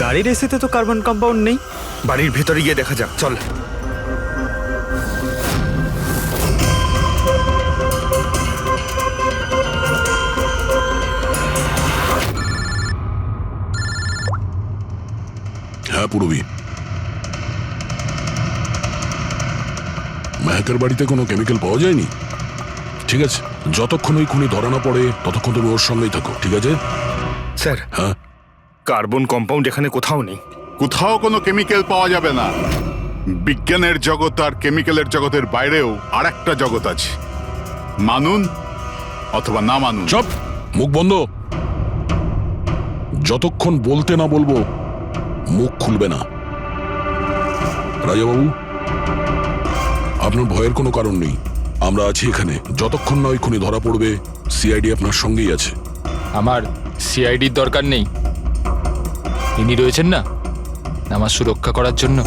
গাড়ির এসিতে তো কার্বন কম্পাউন্ড নেই। বাড়ির ভেতরে গিয়ে দেখা যাক, চল। হ্যাঁ পূরবী, মেহেকের বাড়িতে কোনো কেমিক্যাল পাওয়া যায়নি? ঠিক আছে, যতক্ষণ ওই খুনি ধরা না পড়ে ততক্ষণ তুমি ওর সঙ্গেই থাকো, ঠিক আছে? স্যার, হ্যাঁ, কার্বন কম্পাউন্ড এখানে কোথাও নেই। কোথাও কোনো কেমিক্যাল পাওয়া যাবে না। বিজ্ঞানের জগৎ আর কেমিক্যালের জগতের বাইরেও আর একটা জগৎ আছে, মানুন অথবা না মানুন। চুপ, মুখ বন্ধ। যতক্ষণ বলতে না বলবো মুখ খুলবে না। রাজাবাবু, আপনার ভয়ের কোনো কারণ নেই, আমরা আছি এখানে। যতক্ষণ না ওই খুনি ধরা পড়বে সিআইডি আপনার সঙ্গেই আছে। আমার সিআইডির দরকার নেই, ইনি রয়েছেন না আমার সুরক্ষা করার জন্য।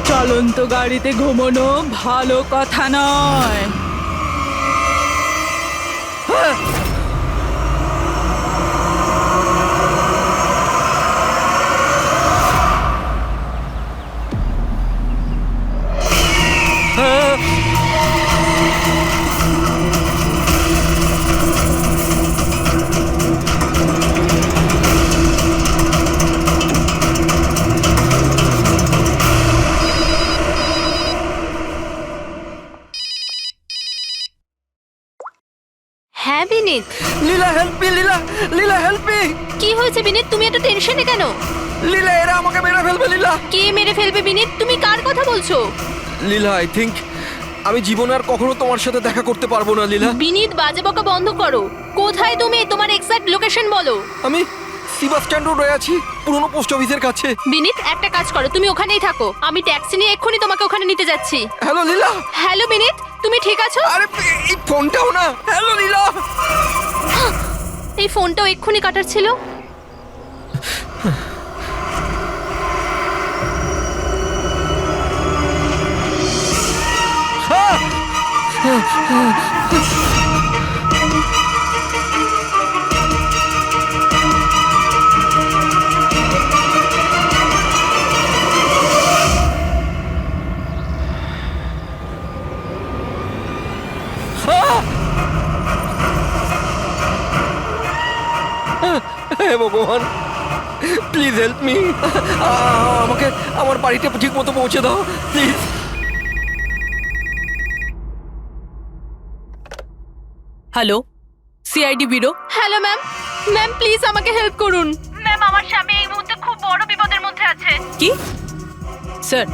চলন্ত গাড়িতে ঘুমানো ভালো কথা নয়। হ্যাঁ বিনীত। লীলা হেল্প মি, লীলা, লীলা হেল্প মি। কি হয়েছে বিনীত, তুমি এত টেনশনে কেন? লীলা, এরা আমাকে মেরে ফেলবে। লীলা, কে মেরে ফেলবে বিনীত? তুমি কার কথা বলছো? লীলা, আই থিংক আমি জীবনে আর কখনো তোমার সাথে দেখা করতে পারবো না। লীলা, বিনীত, বাজে বকা বন্ধ করো। কোথায় তুমি? তোমার এক্সাক্ট লোকেশন বলো। আমি বাস স্ট্যান্ড রোডে আছি, পুরনো পোস্ট অফিসের কাছে। বিনীত, একটা কাজ করো, তুমি ওখানেই থাকো, আমি ট্যাক্সি নিয়ে এক্ষুনি তোমাকে ওখানে নিতে যাচ্ছি। হ্যালো লীলা। হ্যালো বিনীত, তুমি ঠিক আছো? আরে এই ফোনটাও না। হ্যালো লীলা। এই ফোনটাও এক্ষুনি কাটার ছিল। হে ভগবান, প্লিজ হেল্প মি। আমাকে আমার বাড়িতে ঠিক মতো পৌঁছে দাও please. Hello, CID bureau. Hello ma'am. Ma'am please আমাকে হেল্প করুন। ম্যাম, আমার স্বামী এই মুহূর্তে খুব বড় বিপদের মধ্যে আছে। কি স্যার,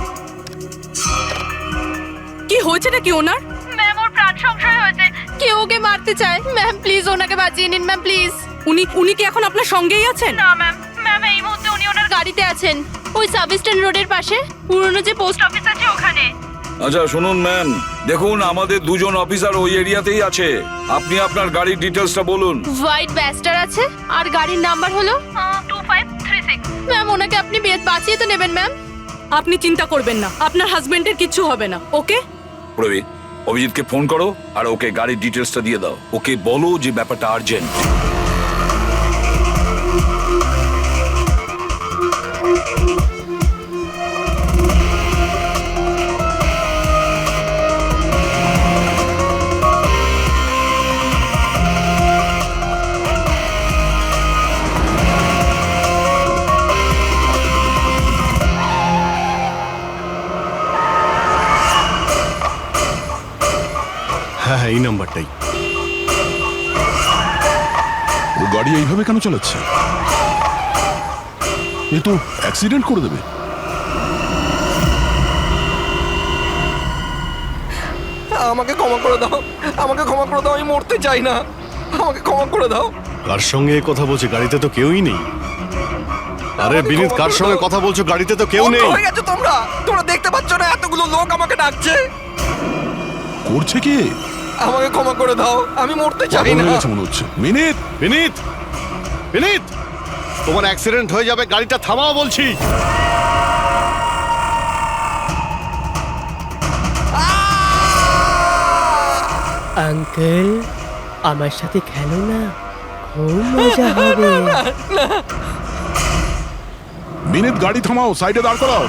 কি হয়েছে নাকি ওনার? ম্যাম, ওর প্রাণ সংশয় হয়েছে, কেউ ওকে মারতে চায়। ম্যাম প্লিজ ওনাকে বাঁচিয়ে নিন ম্যাম, প্লিজ। উনি কি এখন আপনার সঙ্গেই আছেন? না ম্যাম, ম্যাম এই মুহূর্তে উনি ওনার গাড়িতে আছেন, ওই সাব স্ট্যান্ড রোডের পাশে পুরনো যে পোস্ট অফিস আছে ওখানে। আচ্ছা শুনুন ম্যাম, দেখুন আমাদের দুজন অফিসার ওই এরিয়াতেই আছে। আপনি আপনার গাড়ির ডিটেলসটা বলুন। হোয়াইট ব্যাস্টার আছে আর গাড়ির নাম্বার হলো 2536। ম্যাম ওনাকে আপনি বাঁচিয়ে তো নেবেন ম্যাম। আপনি চিন্তা করবেন না, আপনার হাজবেন্ডের কিচ্ছু হবে না। ওকে প্রবীর, অভিজিৎকে ফোন করো আর ওকে গাড়ির ডিটেলসটা দিয়ে দাও। ওকে বলো যে ব্যাপারটা আর্জেন্ট। হ্যাঁ, এই নাম্বারটাই। ও গাড়ি এইভাবে কেন চালাচ্ছে? এ তো অ্যাক্সিডেন্ট করে দেবে। আমাকে ক্ষমা করে দাও, আমাকে ক্ষমা করে দাও, আমি মরতে চাই না, আমাকে ক্ষমা করে দাও। কার সঙ্গে কথা বলছে? গাড়িতে তো কেউই নেই। আরে বিনীত কার সঙ্গে কথা বলছো? গাড়িতে তো কেউ নেই। অন্ধ হয়ে গেছো তোমরা তোমরা দেখতে পাচ্ছ না এতগুলো লোক আমাকে ডাকছে? করছে কি? আমাকে ক্ষমা করে দাও, আমি মরতে চাই পাগল না। হয়ে গেছে মনে হচ্ছে। মিনিট বিনীত, বিনীত, তোমার অ্যাক্সিডেন্ট হয়ে যাবে, গাড়িটা থামাও বলছি। আঙ্কেল আমার সাথে খেলো না, খুব মজা হবে। মিনিট, গাড়ি থামাও, সাইডে দাঁড় করাও।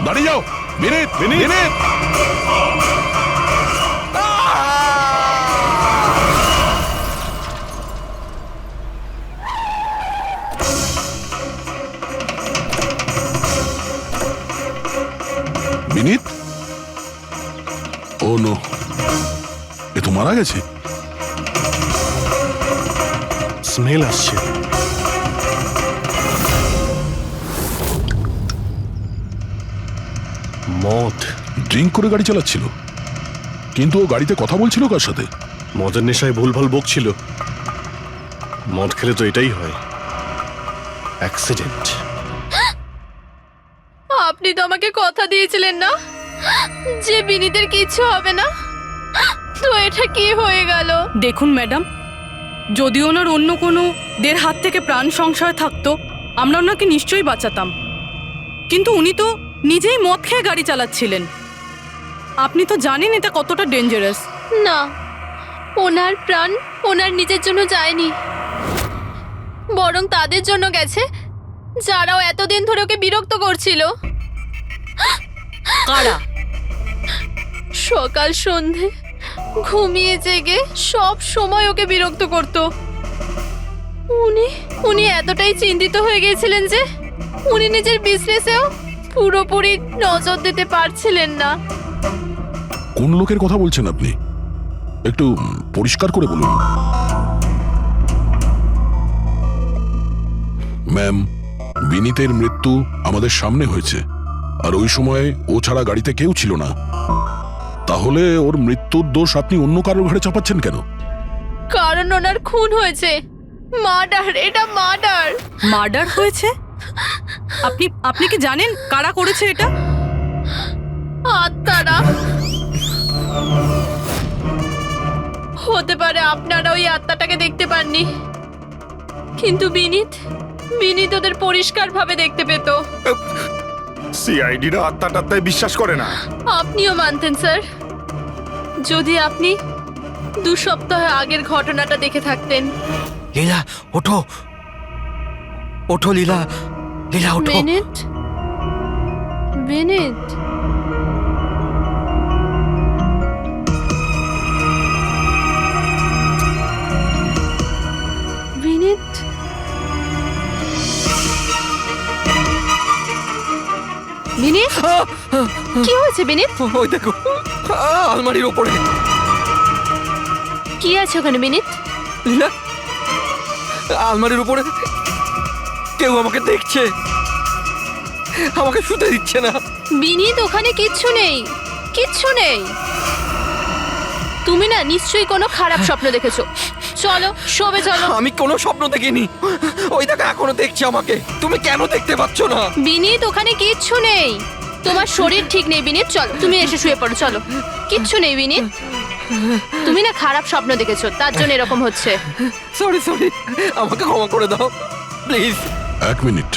দাঁড়িয়ে যাও। Minute, minute, minute. Oh no, এ তো মারা গেছে। স্মেল আসছে। মদ। ড্রিঙ্ক করে গাড়ি চালাচ্ছিল, কিন্তু ও গাড়িতে কথা বলছিল কার সাথে? মদের নেশায় ভুলভাল বকছিল। মদ খেলে তো এটাই হয়, অ্যাক্সিডেন্ট। আপনি তো আমাকে কথা দিয়েছিলেন না যে বিনীতের কিছু হবে না, তো এটা কি হয়ে গেল? দেখুন ম্যাডাম, যদি ওনার অন্য কোনো দের হাত থেকে প্রাণ সংশয় থাকতো আমরা ওনাকে নিশ্চয়ই বাঁচাতাম, কিন্তু উনি তো নিজেই মদ খেয়ে গাড়ি চালাচ্ছিলেন। আপনি তো জানেন এটা কতটা ডেঞ্জারাস। না, ওনার প্রাণ ওনার নিজের জন্য যায়নি, বরং তাদের জন্য গেছে যারাও এতদিন ধরে ওকে বিরক্ত করছিল। কারা? সকাল সন্ধে ঘুমিয়ে জেগে সব সময় ওকে বিরক্ত করত। উনি এতটাই চিন্তিত হয়ে গিয়েছিলেন যে উনি নিজের বিজনেসেও পুরোপুরি নজর দিতে পারছিলেন না। কোন লোকের কথা বলছেন আপনি? একটু পরিষ্কার করে বলুন। ম্যাম, বিনীতের মৃত্যু আমাদের সামনে হয়েছে, আর ওই সময় ও ছাড়া গাড়িতে কেউ ছিল না। তাহলে ওর মৃত্যুর দোষ আপনি অন্য কারোর ঘাড়ে চাপাচ্ছেন কেন? কারণ ওনার খুন হয়েছে, মার্ডার, এটা মার্ডার। মার্ডার হয়েছে? আপনি কি জানেন কারা করেছে এটা? আত্মারা। হতে পারে আপনারা ওই আত্মাটাকে দেখতে পাননি, কিন্তু বিনীত ওদের পরিষ্কার ভাবে দেখতে পেত। সিআইডিরা আত্মা টাত্মায় বিশ্বাস করে না। আপনিও মানতেন স্যার যদি আপনি 2 সপ্তাহ আগের ঘটনাটা দেখে থাকতেন। লীলা ওঠো, ওঠো লীলা, লীলা ওঠো। বিনীত, বিনীত, বিনীত, বিনীত, কি হয়েছে বিনীত? ওই দেখো, আলমারির ওপরে। কি আছে ওখানে বিনীত? লীলা, আলমারির উপরে কেউ আমাকে দেখছে, আমাকে শুতে দিচ্ছে না। বিনীত, ওখানে কিচ্ছু নেই, কিচ্ছু নেই। তুমি না নিশ্চয়ই কোনো খারাপ স্বপ্ন দেখেছো। চলো শোবে চলো। আমি কোনো স্বপ্ন দেখিনি, ওই দেখো এখনো দেখছে আমাকে। তুমি কেন দেখতে পাচ্ছ না? বিনীত, ওখানে কিচ্ছু নেই, তোমার শরীর ঠিক নেই বিনীত। চলো তুমি এসে শুয়ে পড়ো, চলো। কিচ্ছু নেই বিনীত, তুমি না খারাপ স্বপ্ন দেখেছো, তার জন্য এরকম হচ্ছে। সরি সরি, আমাকে ক্ষমা করে দাও প্লিজ। 1 মিনিট।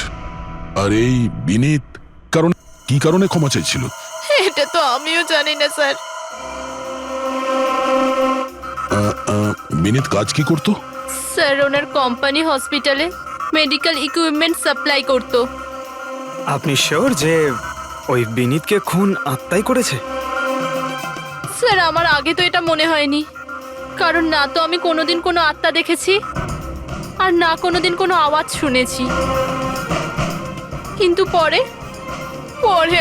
আর এই বিনীত কি কারণে ক্ষমা চাইছিল? এটা তো আমিও জানি না স্যার। বিনীত কাজ কি করতো? স্যার ওনার কোম্পানি হসপিটালে মেডিকেল ইকুইপমেন্ট সাপ্লাই করতো। আপনি শিওর যে ওই বিনীতকে খুন আত্মাই করেছে? স্যার আমার আগে তো এটা মনে হয়নি, কারণ না তো আমি কোনোদিন কোনো আত্মা দেখেছি আর না কোনোদিন কোনো আওয়াজ শুনেছি। কিন্তু পরে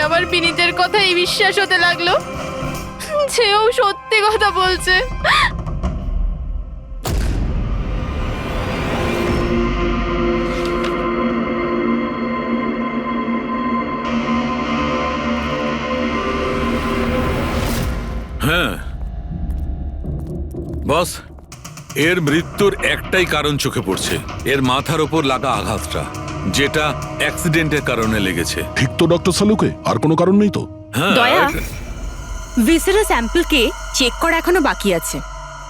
আমার বিনীতের কথাই বিশ্বাস হতে লাগলো যে ও সত্যি কথা বলছে। হ্যাঁ বস, এর মৃত্যুর একটাই কারণ চোখে পড়ছে, এর মাথার ওপর লাগা আঘাতটা, যেটা অ্যাক্সিডেন্টের কারণে লেগেছে। ঠিক তো ডক্টর সালুকে, আর কোনো কারণ নেই তো? হ্যাঁ দয়া, ভিসেরা স্যাম্পলকে চেক করা এখনো বাকি আছে,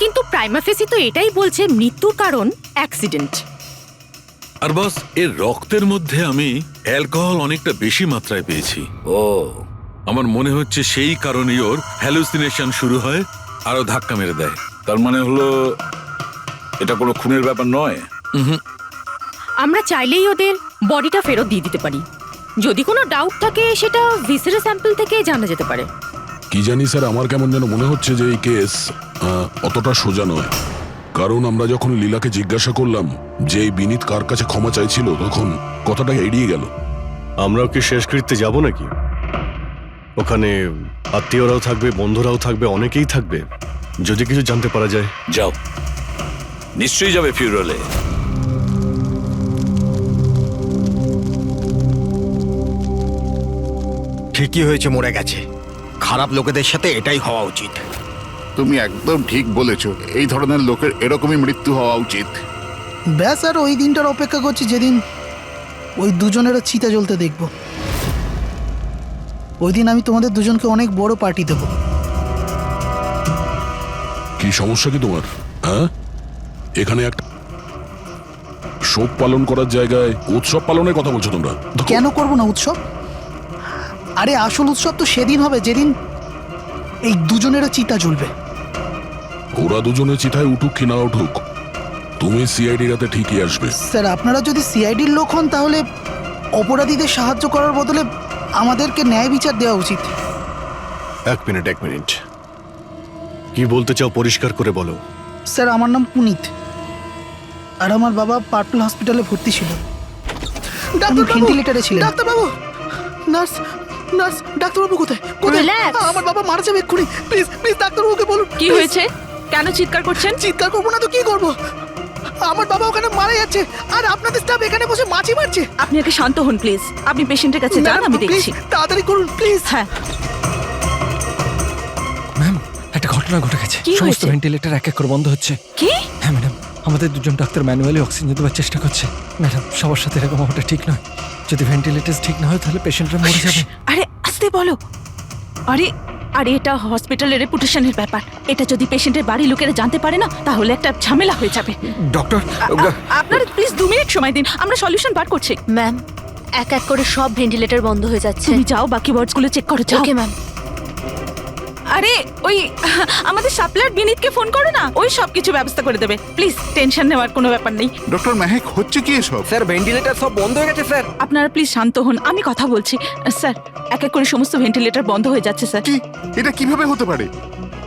কিন্তু প্রাইমা ফেসি তো এটাই বলছে মৃত্যুর কারণ অ্যাক্সিডেন্ট। আর বস, এর রক্তের মধ্যে আমি অ্যালকোহল অনেকটা বেশি মাত্রায় পেয়েছি। ও আমার মনে হচ্ছে সেই কারণেই ওর হ্যালুসিনেশন শুরু হয় আর ও ধাক্কা মেরে দেয়। তার মানে হলো এটা কোনো খুনের ব্যাপার নয়? আমরা চাইলেই ওদের বডিটা ফেরত দিয়ে দিতে পারি। যদি কোনো ডাউট থাকে সেটা ভিসেরা স্যাম্পল থেকে জানা যেতে পারে। কি জানি স্যার, আমার কেমন যেন মনে হচ্ছে যে এই কেস অতটা সোজা নয়। কারণ আমরা যখন লীলাকে জিজ্ঞাসা করলাম যে এই বিনীত কার কাছে ক্ষমা চাইছিল, তখন কথাটা এড়িয়ে গেল। আমরাও কি শেষকৃত্যে যাব নাকি? ওখানে আত্মীয়রাও থাকবে, বন্ধুরাও থাকবে, অনেকেই থাকবে। যদি কিছু জানতে পারা যায়। যাও, নিশ্চয়ই যাবে ফিউরালে। ঠিকই হয়েছে, মরে গেছে। খারাপ লোকেদের সাথে এটাই হওয়া উচিত। তুমি একদম ঠিক বলেছ, এই ধরনের লোকের এরকমই মৃত্যু হওয়া উচিত। ব্যাস, আর ওই দিনটার অপেক্ষা করছি যেদিন ওই দুজনেরও চিতা জ্বলতে দেখব। ওই দিন আমি তোমাদের দুজনকে অনেক বড় পার্টি দেব। কি সমস্যা কি তোমার? হ্যাঁ, এখানে একটা শোক পালন করার জায়গায় উৎসব পালনের কথা বলছো তোমরা? কেন করব না উৎসব? আরে আসল উৎসব তো সেদিন হবে যেদিন এই দুজনেরও চিতা জ্বলবে। ওরা দুজনে চিতায় উঠুক কি না উঠুক, তুমি সিআইডি রাতে ঠিকই আসবে। স্যার, আপনারা যদি সিআইডির লোক হন তাহলে অপরাধীদের সাহায্য করার বদলে আমাদেরকে ন্যায় বিচার দেওয়া উচিত। এক মিনিট, কি বলতে চাও পরিষ্কার করে বলো। স্যার, আমার নাম পুনিত, আর আমার বাবা পার্পল হসপিটালে ভর্তি ছিল। ভেন্টিলেটরে ছিলেন। ডাক্তারবাবু, নার্স, ডাক্তারবাবু কোথায়? আমার বাবা মারা যাবে এক্ষুনি। প্লিজ ডাক্তারবাবুকে বলুন। কি হয়েছে? কেন চিৎকার করছেন? চিৎকার করবো না তো কি করব? আমার বাবা ওখানে মারা যাচ্ছে, আর আপনাদের স্টাফ এখানে বসে মাছি মারছে। আপনি আগে শান্ত হন প্লিজ। আপনি পেশেন্টের কাছে যান, আমি দেখছি। তাড়াতাড়ি করুন প্লিজ। হ্যাঁ। ম্যাম, একটা ঘটনা ঘটে গেছে। কি সমস্ত হয়েছে? ভেন্টিলেটর এক এক করে বন্ধ হচ্ছে। কি? হ্যাঁ ম্যাডাম, আমাদের দুজন ডাক্তার ম্যানুয়ালি অক্সিজেন দেওয়ার চেষ্টা করছে। ম্যাডাম, সবার সাথে এরকম হওয়াটা ঠিক নয়। যদি ভেন্টিলেটর ঠিক না হয় তাহলে পেশেন্টরা মরে যাবে। আরে আস্তে বলো। আরে এটা হসপিটালের রেপুটেশনের ব্যাপার। এটা যদি পেশেন্টের বাড়ির লোকেরা জানতে পারে না, তাহলে একটা ঝামেলা হয়ে যাবে। ডক্টর, আপনারা প্লিজ 2 মিনিট সময় দিন, আমরা সলিউশন বার করছি। ম্যাম, এক এক করে সব ভেন্টিলেটর বন্ধ হয়ে যাচ্ছে। তুমি যাও, বাকি ওয়ার্ডসগুলো চেক করো। যাও। Okay ma'am. আরে ওই আমাদের সাপ্লায়ার বিনীতকে ফোন করো না, ওই সব কিছু ব্যবস্থা করে দেবে। প্লিজ টেনশন নেওয়ার কোনো ব্যাপার নেই। ডক্টর মেহেক, হচ্ছে কি এসব? স্যার, ভেন্টিলেটর সব বন্ধ হয়ে গেছে স্যার। আপনারা প্লিজ শান্ত হন, আমি কথা বলছি। স্যার, এক এক করে সমস্ত ভেন্টিলেটর বন্ধ হয়ে যাচ্ছে স্যার। কি, এটা কিভাবে হতে পারে?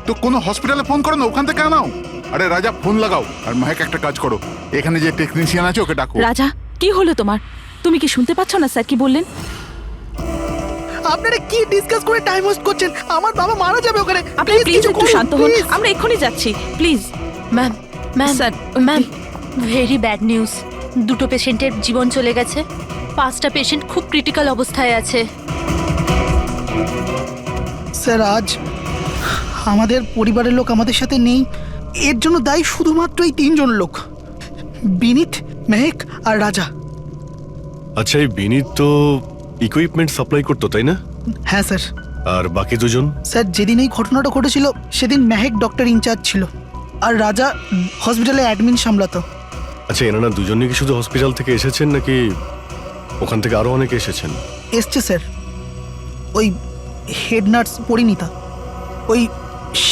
তো কোনো হসপিটালে ফোন করো না, ওখান থেকে আনাও। আরে রাজা, ফোন লাগাও। আর মেহেক, একটা কাজ করো, এখানে যে টেকনিশিয়ান আছে ওকে ডাকো। রাজা, কি হলো তোমার? তুমি কি শুনতে পাচ্ছ না স্যার কি বললেন? আপনারা কি ডিসকাস করে টাইম ওয়েস্ট করছেন? আমার বাবা মারা যাবে ওখানে। আপনি প্লিজ একটু শান্ত হন, আমরা এক্ষুনি যাচ্ছি। Please ma'am, sir. Ma'am, very bad news. 2টো পেশেন্টের জীবন চলে গেছে। 5টা পেশেন্ট খুব ক্রিটিক্যাল অবস্থায় আছে। স্যার, আজ আমাদের পরিবারের লোক আমাদের সাথে নেই। এর জন্য দায়ী শুধুমাত্র এই 3 জন লোক, বিনীত, মেহেক আর রাজা। আচ্ছা, এই বিনীত তো ইকুইপমেন্ট সাপ্লাই করতো, তাই না? হ্যাঁ স্যার। আর বাকি দুজন? স্যার, যেদিন এই ঘটনাটা ঘটেছিল সেদিন মেহেক ডক্টর ইনচার্জ ছিল, আর রাজা হসপিটালে অ্যাডমিন সামলাতো। আচ্ছা, এনারা দুজনই কি শুধু হসপিটাল থেকে এসেছেন নাকি ওখান থেকে আরো অনেকে এসেছেন? এসছে স্যার, ওই হেড নার্স পরিণীতা, ওই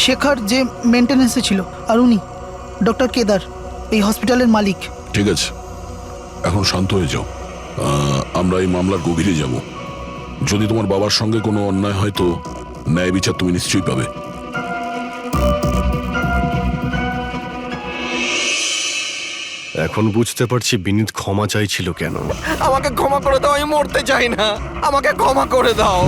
শেখর যে মেনটেন্যান্সে ছিল, আর উনি ডক্টর কেদার, এই হসপিটালের মালিক। ঠিক আছে, এখন শান্ত হয়ে যাও। আমরা এই মামলার গভীরে যাব। যদি তোমার বাবার সঙ্গে কোনো অন্যায় হয় তো ন্যায় বিচার তুমি নিশ্চয়ই পাবে। এখন বুঝতে পারছি বিনীত ক্ষমা চাইছিল কেন। আমাকে ক্ষমা করে দাও, আমি মরতে চাই না। আমাকে ক্ষমা করে দাও।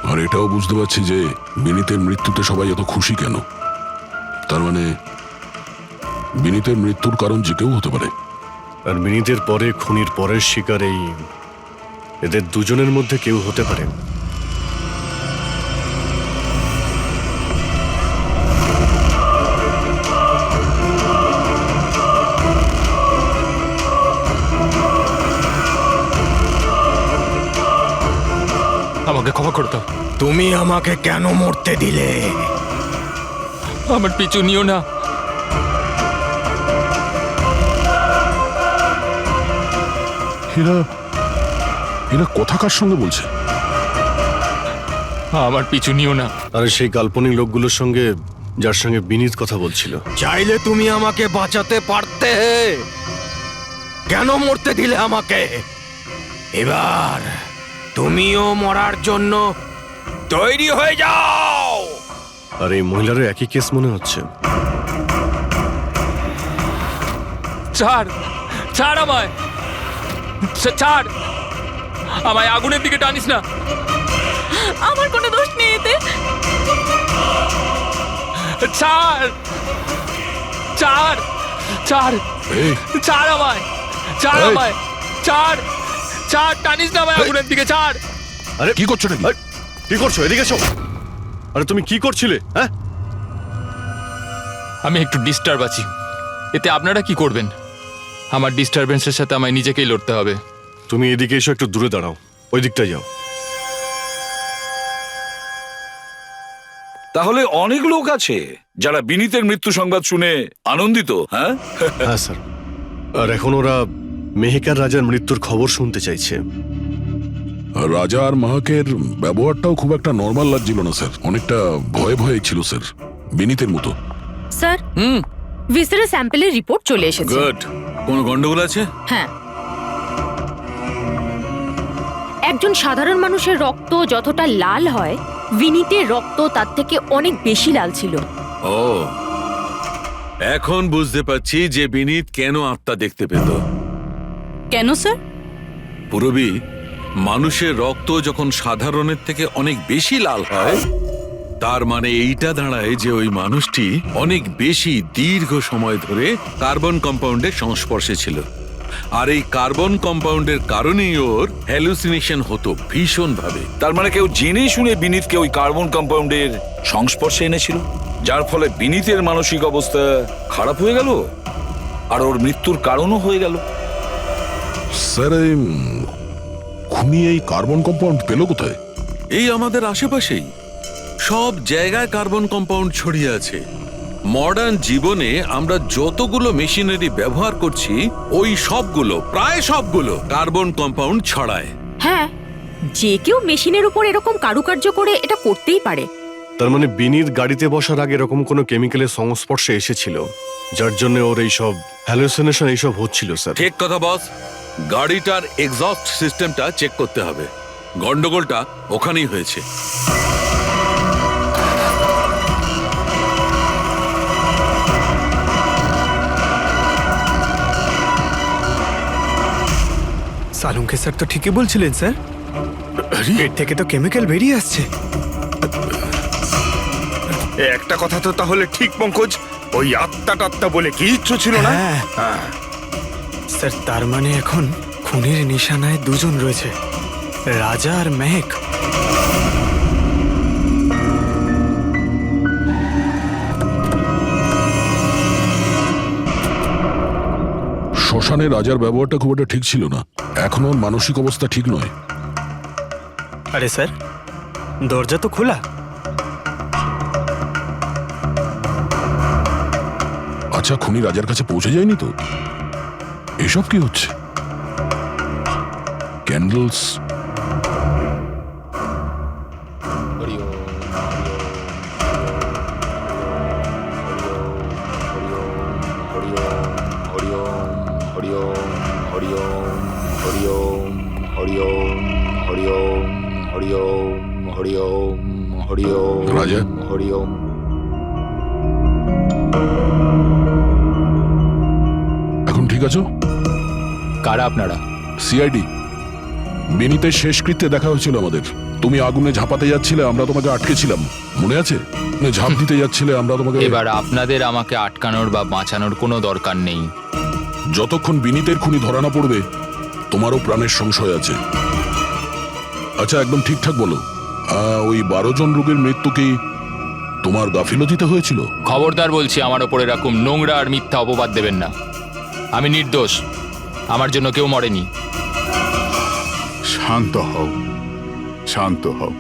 আর এটাও বুঝতে পারছি যে বিনীতের মৃত্যুতে সবাই এত খুশি কেন। তার মানে বিনীতের মৃত্যুর কারণ যে কেউ হতে পারে। আর বিনীতের পরে খুনির পরের শিকার এই এদের দুজনের মধ্যে কেউ হতে পারে। করে দাও। তুমি আমাকে কেন মরতে দিলে? আমার পিছু নিও না। এরা এরা কথা কার সঙ্গে বলছে? আমার পিছু নিও না। আর সেই কাল্পনিক লোকগুলোর সঙ্গে যার সঙ্গে বিনীত কথা বলছিল। চাইলে তুমি আমাকে বাঁচাতে পারতে, কেন মরতে দিলে আমাকে? এবার তুমিও মরার জন্য তৈরি হয়ে যাও। আর এই মহিলারও একই কেস মনে হচ্ছে। ছাড়, ছাড় আমায়, ছাড় আমায়, আগুনের দিকে টানিস না। আমার কোনো দোষ নেই এতে। ছাড়, ছাড়, ছাড়, এই, ছাড় আমায়, ছাড় এই। আমায়, ছাড়, ছাড়, টানিস না আমায় আগুনের দিকে, ছাড়। আরে কি করছো নাকি? আরে, কি করছো? এদিকে এসো। আরে তুমি কি করছিলে? হ্যাঁ, আমি একটু ডিস্টার্ব আছি, এতে আপনারা কি করবেন? আমার ডিস্টারবেন্সের সাথে আমায় নিজেকেই লড়তে হবে। তুমি এদিকে এসো, একটু দূরে দাঁড়াও, ওই দিকটায় যাও। তাহলে অনেক লোক আছে যারা বিনীতের মৃত্যু সংবাদ শুনে আনন্দিত, হ্যাঁ? হ্যাঁ স্যার, আর এখন ওরা মেহেকার রাজার মৃত্যুর খবর শুনতে চাইছে। রাজা আর মাহাকের ব্যবহারটাও খুব একটা নর্মাল লাগছিল না স্যার, অনেকটা ভয়ে ভয়ে ছিল স্যার, বিনীতের মতো। স্যার, ভিসারের স্যাম্পলের রিপোর্ট চলে এসেছে। গুড। কোনো গন্ডগোল আছে? হ্যাঁ, একজন সাধারণ মানুষের রক্ত যতটা লাল হয়, বিনীতের রক্ত তার থেকে অনেক বেশি লাল ছিল। ও, এখন বুঝতে পারছি যে বিনীত কেন আত্মা দেখতে পেত। কেন স্যার? পুরবী, মানুষের রক্ত যখন সাধারণের থেকে অনেক বেশি লাল হয়, তার মানে এইটা দাঁড়ায় যে ওই মানুষটি অনেক বেশি দীর্ঘ সময় ধরে কার্বন কম্পাউন্ডের সংস্পর্শে ছিল। আর এই কার্বন কম্পাউন্ডের কারণেই ওর হ্যালুসিনেশন হতো ভীষণ ভাবে। তার মানে কেউ জেনে শুনে বিনীতকে ওই কার্বন কম্পাউন্ডের সংস্পর্শে এনেছিল, যার ফলে বিনীতের মানসিক অবস্থা খারাপ হয়ে গেল আর ওর মৃত্যুর কারণও হয়ে গেল। স্যার, এই খুনি এই কার্বন কম্পাউন্ড পেল কোথায়? এই আমাদের আশেপাশেই সব জায়গায় কার্বন কম্পাউন্ড ছড়িয়ে আছে। মডার্ন জীবনে আমরা যতগুলো মেশিনারি ব্যবহার করছি, ওই সবগুলো, প্রায় সবগুলো কার্বন কম্পাউন্ড ছড়ায়। হ্যাঁ, যে কেউ মেশিনের উপর এরকম কারুকার্য করে এটা করতেই পারে। তার মানে বিনীত গাড়িতে বসার আগে এরকম কোনো কেমিক্যালের সংস্পর্শে এসেছিল, যার জন্য ওর এইসব হ্যালুসিনেশন এইসব হচ্ছিল স্যার। ঠিক কথা বস। গাড়িটার এক্সস্ট সিস্টেমটা চেক করতে হবে। গন্ডগোলটা ওখানেই হয়েছে। সালুঙ্কে স্যার তো ঠিকই বলছিলেন স্যার, পেট থেকে তো কেমিক্যাল বেরিয়ে আসছে। একটা কথা তো তাহলে ঠিক পঙ্কজ, ওই আত্মা টাত্মা বলে কিচ্ছু ছিল না। হ্যাঁ। স্যার, তার মানে এখন খুনের নিশানায় দুজন রয়েছে, রাজা আর মেহেক। শ্মশানে রাজার ব্যবহারটা খুব একটা ঠিক ছিল না, এখনো ওর মানসিক অবস্থা ঠিক নয়। আরে স্যার, দরজা তো খোলা। আচ্ছা, খুনি রাজার কাছে পৌঁছে যায়নি তো? এসব কি হচ্ছে? ক্যান্ডেলস। রাজা, এখন ঠিক আছো? কারা আপনারা? সিআইডি। বিনীতের শেষকৃত্যে দেখা হয়েছিল আমাদের। তুমি আগুনে ঝাঁপাতে যাচ্ছিলে, আমরা তোমাকে আটকেছিলাম, মনে আছে? ঝাঁপ দিতে যাচ্ছিলে, আমরা তোমাকে। এবার আপনাদের আমাকে আটকানোর বা বাঁচানোর কোনো দরকার নেই। যতক্ষণ বিনীতের খুনি ধরা না পড়বে, তোমারও প্রাণের সংশয় আছে। আচ্ছা, একদম ঠিকঠাক বলো, ওই 12 জন রোগীর মৃত্যু কি তোমার গাফিলতিতে হয়েছিল? খবরদার বলছি, আমার ওপর এরকম নোংরা আর মিথ্যা অপবাদ দেবেন না। আমি নির্দোষ, আমার জন্য কেউ মরেনি। শান্ত হও, শান্ত হও।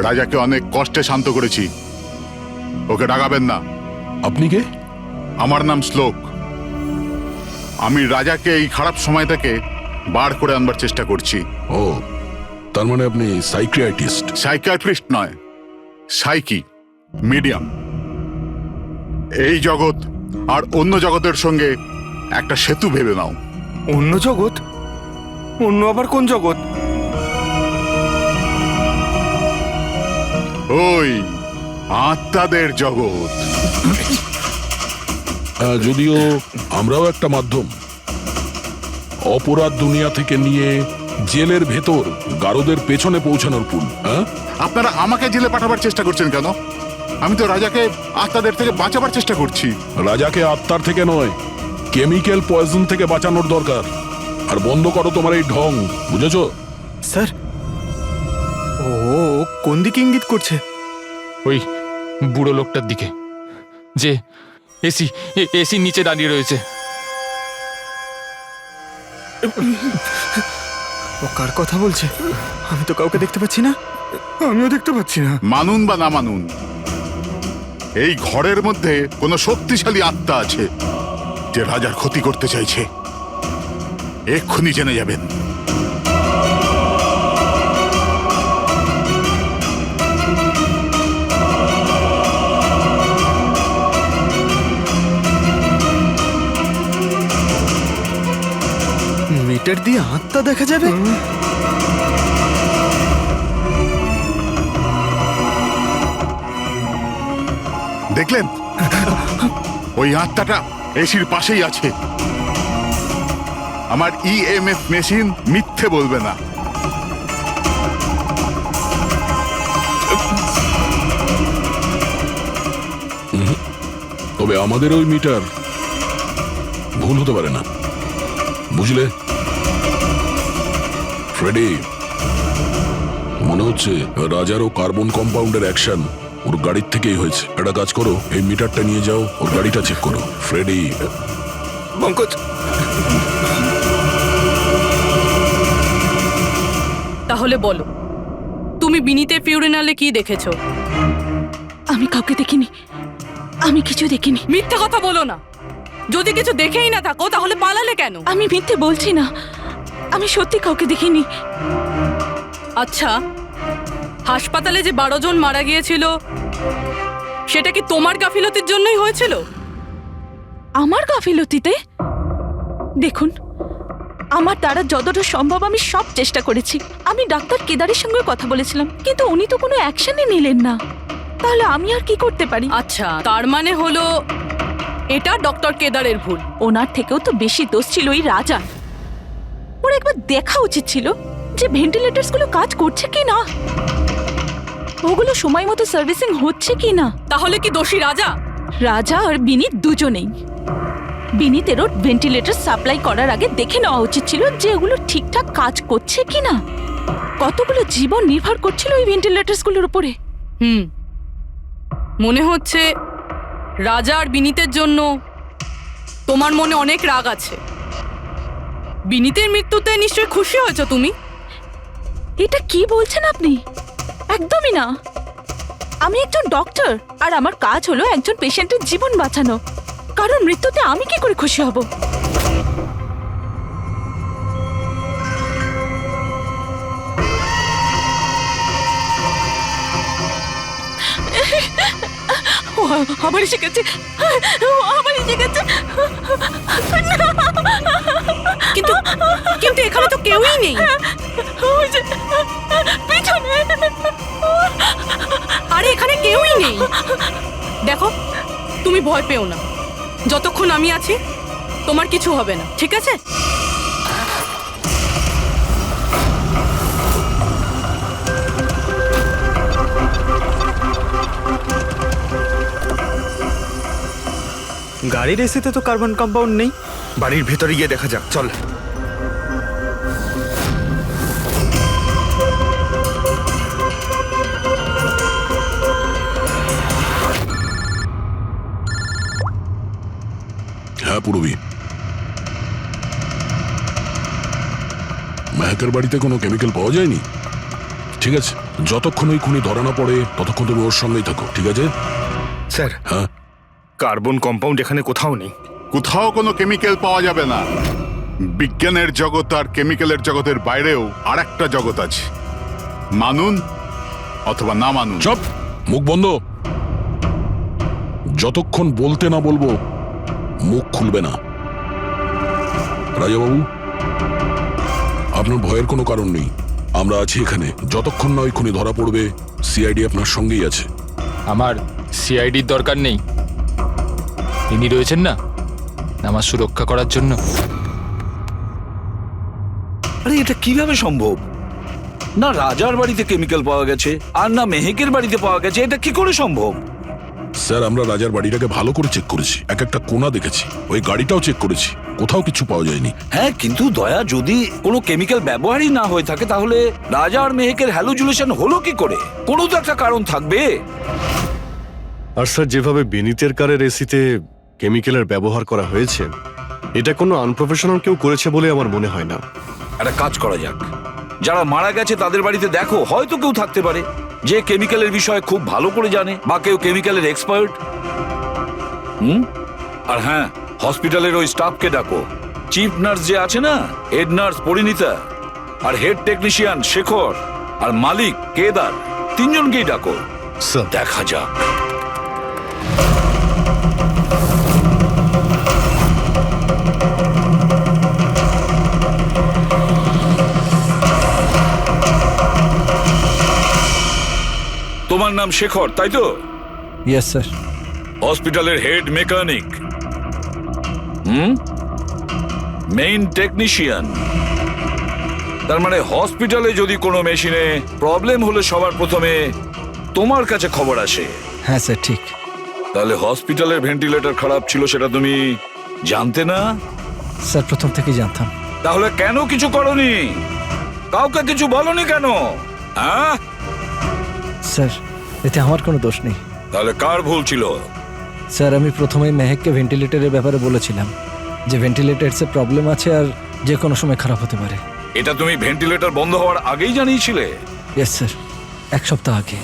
রাজাকে অনেক কষ্টে শান্ত করেছি, ওকে ডাকাবেন না। আপনি কে? আমার নাম শ্লোক। আমি রাজাকে এই খারাপ সময় থেকে বার করে আনবার চেষ্টা করছি। ও, তার মানে আপনি সাইকিয়াট্রিস্ট? সাইকিয়াট্রিস্ট নয়, সাইকি, মিডিয়াম। এই জগৎ আর অন্য জগতের সঙ্গে একটা সেতু ভেবে নাও। অন্য জগৎ? অন্য আবার কোন জগৎ? ওই আত্মাদের জগৎ। যদিও আমরাও একটা মাধ্যম। অপরাধ দুনিয়া থেকে নিয়ে জেলের ভেতর গারদের পেছনে পৌঁছানোর পুল। হ্যাঁ, আপনারা আমাকে জেলে পাঠাবার চেষ্টা করছেন কেন? আমি তো রাজাকে আত্মাদের থেকে বাঁচাবার চেষ্টা করছি। রাজাকে আত্মার থেকে নয়, কেমিক্যাল পয়জন থেকে বাঁচানোর দরকার। আর বন্ধ করো তোমার এই ঢং, বুঝেছো? স্যার, ও কোন দিকে ইঙ্গিত করছে? ওই বুড়ো লোকটার দিকে, যে এসির নিচে দাঁড়িয়ে রয়েছে। ও কার কথা বলছে? আমি তো কাউকে দেখতে পাচ্ছি না। আমিও দেখতে পাচ্ছি না। মানুন বা না মানুন, এই ঘরের মধ্যে কোনো শক্তিশালী আত্মা আছে যে রাজার ক্ষতি করতে চাইছে। এক্ষুনি জেনে যাবেন। মিটার দিয়ে আত্মা দেখা যাবে? দেখলেন, ওই আত্মাটা এসির পাশেই আছে। আমার ইএমএফ মেশিন মিথ্যে বলবে না। তবে আমাদের ওই মিটার ভুল হতে পারে না, বুঝলে ফ্রেডি? মনে হচ্ছে রাজার ও কার্বন কম্পাউন্ডের অ্যাকশন ওর গাড়ির থেকেই হয়েছে। একটা কাজ করো, এই মিটারটা নিয়ে যাও, ওর গাড়িটা চেক করো। ফ্রেডি। পঙ্কজ, তাহলে বলো, তুমি বিনীতের ফিউরিনালে কি দেখেছো? আমি কাউকে দেখিনি, আমি কিছু দেখিনি। মিথ্যে কথা বলো না। যদি কিছু দেখেই না থাকো তাহলে পালালে কেন? আমি মিথ্যে বলছি না, আমি সত্যি কাউকে দেখিনি। আচ্ছা, হাসপাতালে যে 12 জন মারা গিয়েছিল সেটা কি তোমার গাফিলতির জন্যই হয়েছিল? আমার গাফিলতিতে? দেখুন, আমার দ্বারা যতটা সম্ভব আমি সব চেষ্টা করেছি। আমি ডাক্তার কেদারের সঙ্গে কথা বলেছিলাম, কিন্তু উনি তো কোনো অ্যাকশনই নিলেন না। তাহলে আমি আর কি করতে পারি? আচ্ছা, তার মানে হলো এটা ডক্টর কেদারের ভুল। ওনার থেকেও তো বেশি দোষ ছিল ওই রাজার। ওর একবার দেখা উচিত ছিল যে ভেন্টিলেটরস গুলো কাজ করছে কি না, ওগুলো সময় মতো সার্ভিসিং হচ্ছে কি না। তাহলে কি দোষী রাজা? রাজা আর বিনীত দুজনেই। বিনীতেরও ভেন্টিলেটর সাপ্লাই করার আগে দেখে নেওয়া উচিত ছিল যে ওগুলো ঠিকঠাক কাজ করছে কি না। কতগুলো জীবন নির্ভর করছিল ওই ভেন্টিলেটরস গুলোর উপরে। মনে হচ্ছে রাজা আর বিনীতের জন্য তোমার মনে অনেক রাগ আছে। বিনীতের মৃত্যুতে নিশ্চয়ই খুশি হয়েছো তুমি? এটা কি বলছেন আপনি? একদমই না। আমি একজন ডক্টর, আর আমার কাজ হলো একজন পেশেন্টের জীবন বাঁচানো। কারণ মৃত্যুতে আমি কি করে খুশি হব? আবার এসে গেছে, আবার এসে গেছে। কিন্তু কিন্তু এখানে তো কেউই নেই। পিছনে। আরে এখানে কেউই নেই। দেখো, তুমি ভয় পেও না। যতক্ষণ আমি আছি তোমার কিছু হবে না, ঠিক আছে? গাড়ির এসিতে তো কার্বন কম্পাউন্ড নেই। বাড়ির ভেতরে গিয়ে দেখা যাক, চল। হ্যাঁ পুরবি, মেহেকের বাড়িতে কোনো কেমিক্যাল পাওয়া যায়নি? ঠিক আছে, যতক্ষণ ওই খুনি ধরা না পড়ে ততক্ষণ তুমি ওর সঙ্গেই থাকো, ঠিক আছে? স্যার, হ্যাঁ, কার্বন কম্পাউন্ড এখানে কোথাও নেই। কোথাও কোনো কেমিক্যাল পাওয়া যাবে না। বিজ্ঞানের জগৎ আর কেমিক্যালের জগতের বাইরেও আর একটা জগৎ আছে। মানুন অথবা না মানুন। চুপ, মুখ বন্ধ। যতক্ষণ বলতে না বলবো মুখ খুলবে না। রাজাবাবু, আপনার ভয়ের কোনো কারণ নেই, আমরা আছি এখানে। যতক্ষণ না ওই খুনি ধরা পড়বে সিআইডি আপনার সঙ্গেই আছে। আমার সিআইডির দরকার নেই, ইনি রয়েছেন না আমার সুরক্ষা করার জন্য। আরে এটা কিভাবে সম্ভব? না রাজার বাড়িতে কেমিক্যাল পাওয়া গেছে আর না মেহেকের বাড়িতে পাওয়া গেছে, এটা কি করে সম্ভব? স্যার, আমরা রাজার বাড়িটাকে ভালো করে চেক করেছি, এক একটা কোণা দেখেছি, ওই গাড়িটাও চেক করেছি, কোথাও কিছু পাওয়া যায়নি। হ্যাঁ, কিন্তু দয়া, যদি কোনো কেমিক্যাল ব্যবহারই না হয়ে থাকে তাহলে রাজা আর মেহেকের হ্যালুজুলেশন হলো কি করে? কোনো তো একটা কারণ থাকবে। আর স্যার, যেভাবে বিনীতের কারের এসিতে কেমিক্যালের ব্যবহার করা হয়েছে, এটা কোনো আনপ্রফেশনাল কেউ করেছে বলে আমার মনে হয় না। একটা কাজ করা যাক, যারা মারা গেছে তাদের বাড়িতে দেখো, হয়তো কেউ থাকতে পারে যে কেমিক্যালের বিষয়ে খুব ভালো করে জানে, বা কেউ কেমিক্যালের এক্সপার্ট। আর হ্যাঁ, হসপিটালের ওই স্টাফকে ডাকো। চিফ নার্স যে আছে না, হেড নার্স পরিণীতা, আর হেড টেকনিশিয়ান শেখর, আর মালিক কেদার, তিনজনকেই ডাকো। দেখা যাক। তোমার নাম শেখর, তাই তো? Yes sir. হসপিটালের হেড মেকানিক, মেইন টেকনিশিয়ান। তার মানে হসপিটালে যদি কোনো মেশিনে প্রবলেম হলে সবার প্রথমে তোমার কাছে খবর আসে। হ্যাঁ স্যার, ঠিক। তাহলে হসপিটালের ভেন্টিলেটর খারাপ ছিল সেটা তুমি জানতে না? স্যার, প্রথম থেকেই জানতাম। তাহলে কেন কিছু করনি? কাউকে কিছু বলনি কেন? হ্যাঁ স্যার, এতে আমার কোনো দোষ নেই। তাহলে কার ভুল ছিল? স্যার, আমি প্রথমেই মেহেককে ভেন্টিলেটরের ব্যাপারে বলেছিলাম যে ভেন্টিলেটরসে প্রবলেম আছে আর যে কোনো সময় খারাপ হতে পারে। এটা তুমি ভেন্টিলেটর বন্ধ হওয়ার আগেই জানিয়েছিলে? ইয়েস স্যার, 1 সপ্তাহ আগে।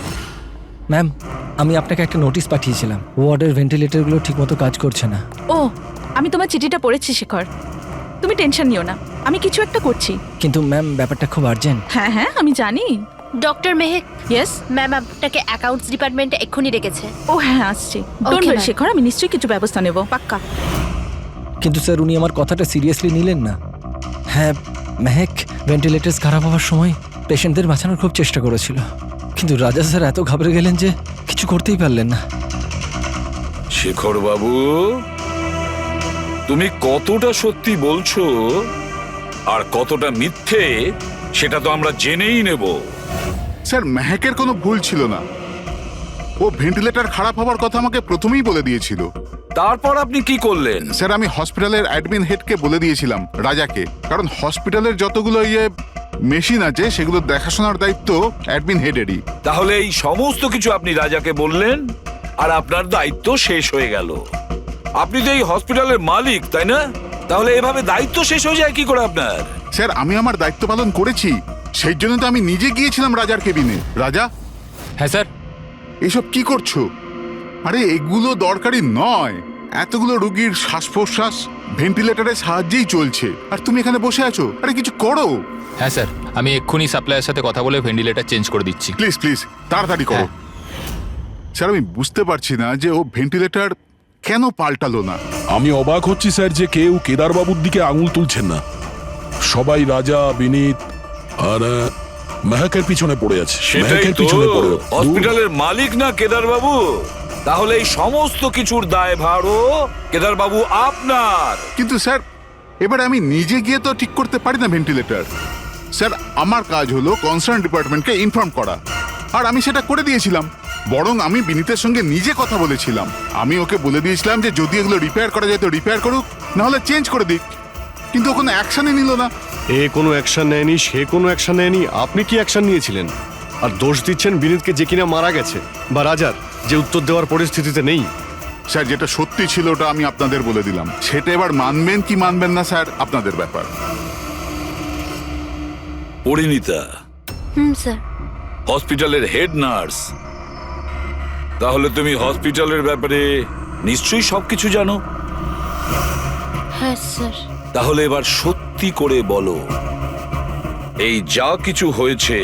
ম্যাম, আমি আপনাকে একটা নোটিশ পাঠিয়েছিলাম, ওয়ার্ডের ভেন্টিলেটরগুলো ঠিকমতো কাজ করছে না। ও, আমি তোমার চিঠিটা পড়েছি শেখর, তুমি টেনশন নিও না, আমি কিছু একটা করছি। কিন্তু ম্যাম, ব্যাপারটা খুব আর্জেন্ট। হ্যাঁ হ্যাঁ, আমি জানি। ডক্টর মেহেক, ইয়েস ম্যাম আপনাকে অ্যাকাউন্টস ডিপার্টমেন্টে এক্ষুনি ডেকেছে। ও হ্যাঁ, আসছি। Don't Okay, worry ma'am. Shekhar, আমি নিশ্চয়ই কিছু ব্যবস্থা নেব, পাক্কা। কিন্তু স্যার, উনি আমার কথাটা সিরিয়াসলি নিলেন না। হ্যাঁ, মেহেক ভেন্টিলেটরস খারাপ হওয়ার সময় পেশেন্টদের বাঁচানোর খুব চেষ্টা করেছিল, কিন্তু রাজা স্যার এত ঘাবড়ে গেলেন যে কিছু করতেই পারলেন না। শেখর বাবু, তুমি কতটা সত্যি বলছো আর কতটা মিথ্যে সেটা তো আমরা জেনেই নেব। স্যার, মেহেকের কোনো ভুল ছিল না। ও ভেন্টিলেটর খারাপ হওয়ার কথা আমাকে প্রথমেই বলে দিয়েছিল। তারপর আপনি কি করলেন? স্যার, আমি হসপিটালের অ্যাডমিন হেডকে বলে দিয়েছিলাম, রাজাকে, কারণ হসপিটালের যতগুলো মেশিন আছে সেগুলো দেখাশোনার দায়িত্ব অ্যাডমিন হেডেরই। তাহলে এই সমস্ত কিছু আপনি রাজাকে বললেন আর আপনার দায়িত্ব শেষ হয়ে গেল। আপনি তো এই হসপিটালের মালিক, তাই না? তাহলে এভাবে দায়িত্ব শেষ হয়ে যায় কি করে আপনার? স্যার, আমি আমার দায়িত্ব পালন করেছি, সেই জন্য তো আমি নিজে গিয়েছিলাম রাজার কেবিনে। রাজা। হ্যাঁ স্যার। এসব কি করছো? আরে এগুলো দরকারি নয়। এতগুলো রোগীর শ্বাস প্রশ্বাস ভেন্টিলেটরের সাহায্যেই চলছে, আর তুমি এখানে বসে আছো। আরে কিছু করো। হ্যাঁ স্যার, আমি এক্ষুনি সাপ্লাইয়ের সাথে কথা বলে ভেন্টিলেটর চেঞ্জ করে দিচ্ছি। প্লিজ প্লিজ তাড়াতাড়ি করো। স্যার, আমি বুঝতে পারছি না যে ও ভেন্টিলেটর কেন পাল্টালো না। আমি অবাক হচ্ছি স্যার যে কেউ কেদারবাবুর দিকে আঙুল তুলছেন না। সবাই রাজা, বিনীত আর মেহেকের পিছনে পড়ে আছে। সেটাই মেহেকের তো, পিছনে পড়ে। হসপিটালের মালিক না কেদার বাবু? তাহলে এই সমস্ত কিছুর দায়ভারও কেদার বাবু আপনার। কিন্তু স্যার, এবার আমি নিজে গিয়ে তো ঠিক করতে পারি না ভেন্টিলেটর। স্যার, আমার কাজ হলো কনসার্ন ডিপার্টমেন্টকে ইনফর্ম করা, আর আমি সেটা করে দিয়েছিলাম। বরং আমি বিনীতের সঙ্গে নিজে কথা বলেছিলাম। আমি ওকে বলে দিয়েছিলাম যে যদি এগুলো রিপেয়ার করা যায় তো রিপেয়ার করুক, নাহলে চেঞ্জ করে দিক। কিন্তু ও কোনো অ্যাকশনই নিল না। এ কোনো অ্যাকশন নেয়নি, সে কোনো অ্যাকশন নেয়নি। আপনি কি অ্যাকশন নিয়েছিলেন? আর দোষ দিচ্ছেন বিনীতকে, যে কিনা মারা গেছে, বা রাজার, যে উত্তর দেওয়ার পরিস্থিতিতে নেই। স্যার, যেটা সত্যি ছিল ওটা আমি আপনাদের বলে দিলাম। সেটা এবার মানবেন কি মানবেন না স্যার, আপনাদের ব্যাপার। পরিণীতা, স্যার। হসপিটালের হেড নার্স। তাহলে তুমি হসপিটালের ব্যাপারে নিশ্চয়ই সবকিছু জানো। হ্যাঁ স্যার। তাহলে এবার সত্যি করে বলো, এই যা কিছু হয়েছে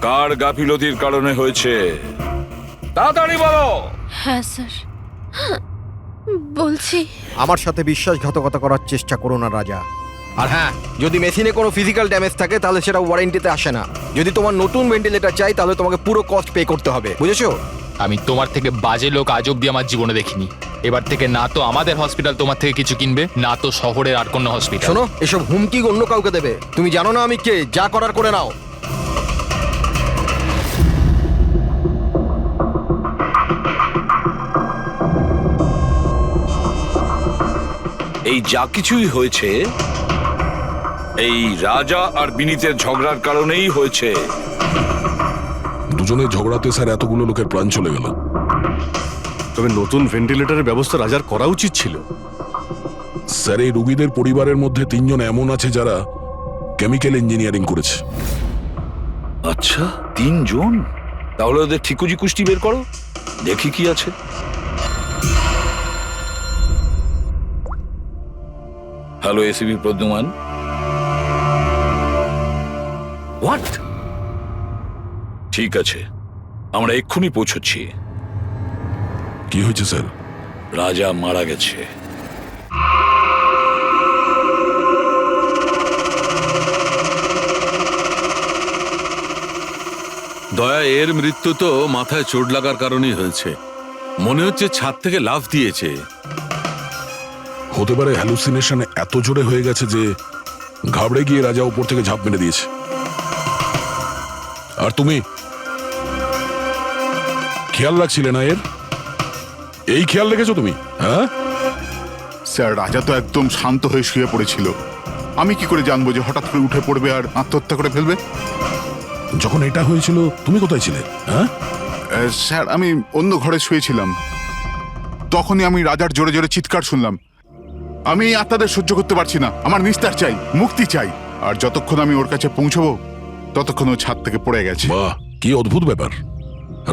কার গাফিলতির কারণে হয়েছে? তাড়াতাড়ি বলো। হ্যাঁ স্যার, বলছি। আমার সাথে বিশ্বাসঘাতকতা করার চেষ্টা করো না রাজা। আর হ্যাঁ, যদি মেশিনে কোনো ফিজিক্যাল ড্যামেজ থাকে তাহলে সেটা ওয়ারেন্টিতে আসে না। যদি তোমার নতুন ভেন্টিলেটর চাই তাহলে তোমাকে পুরো কস্ট পে করতে হবে, বুঝেছো? আমি তোমার থেকে বাজে লোক আজ অব্দি আমার জীবনে দেখিনি। এবার থেকে না তো আমাদের হসপিটাল তোমার থেকে কিছু কিনবে, না তো শহরের আর কোনো হসপিটাল। শোনো, এসব হুমকি অন্য কাউকে দেবে। তুমি জানো না আমি কে, যা করার করে নাও। এই যা কিছুই হয়েছে এই রাজা আর বিনীতের ঝগড়ার কারণেই হয়েছে। দুজনের ঝগড়াতে স্যার এতগুলো লোকের প্রাণ চলে গেল। তবে নতুন ভেন্টিলেটরের ব্যবস্থা রাজার করা উচিত ছিল। স্যার, এই রুগীদের পরিবারের মধ্যে 3 জন এমন আছে যারা কেমিক্যাল ইঞ্জিনিয়ারিং করেছে। আচ্ছা, 3 জন? তাহলে ওদের ঠিকুজি কুষ্টি বের করো, দেখি কি আছে। Hello ACB Pradyuman. হোয়াট? ঠিক আছে, আমরা এক্ষুনি পৌঁছচ্ছি। কি হয়েছে স্যার? রাজা মারা গেছে। দয়া, এর মৃত্যু তো মাথায় চোট লাগার কারণেই হয়েছে। মনে হচ্ছে ছাদ থেকে লাফ দিয়েছে। হতে পারে হ্যালুসিনেশন এত জোরে হয়ে গেছে যে ঘাবড়ে গিয়ে রাজা উপর থেকে ঝাঁপ মেরে দিয়েছে। আর তুমি খেয়াল রাখছিলে না এর? এই খেয়াল রেখেছো তুমি? হ্যাঁ স্যার, রাজা তো একদম শান্ত হয়ে শুয়ে পড়েছিল। আমি কি করে জানবো যে হঠাৎ করে উঠে পড়বে আর আত্মহত্যা করে ফেলবে? যখন এটা হয়েছিল তুমি কোথায় ছিলে? হ্যাঁ স্যার, আমি অন্য ঘরে শুয়েছিলাম। তখনই আমি রাজার জোরে জোরে চিৎকার শুনলাম। আমি এই আত্মাদের সহ্য করতে পারছি না, আমার নিস্তার চাই, মুক্তি চাই। আর যতক্ষণ আমি ওর কাছে পৌঁছবো ততক্ষণ ও ছাদ থেকে পড়ে গেছে। বাহ, কি অদ্ভুত ব্যাপার।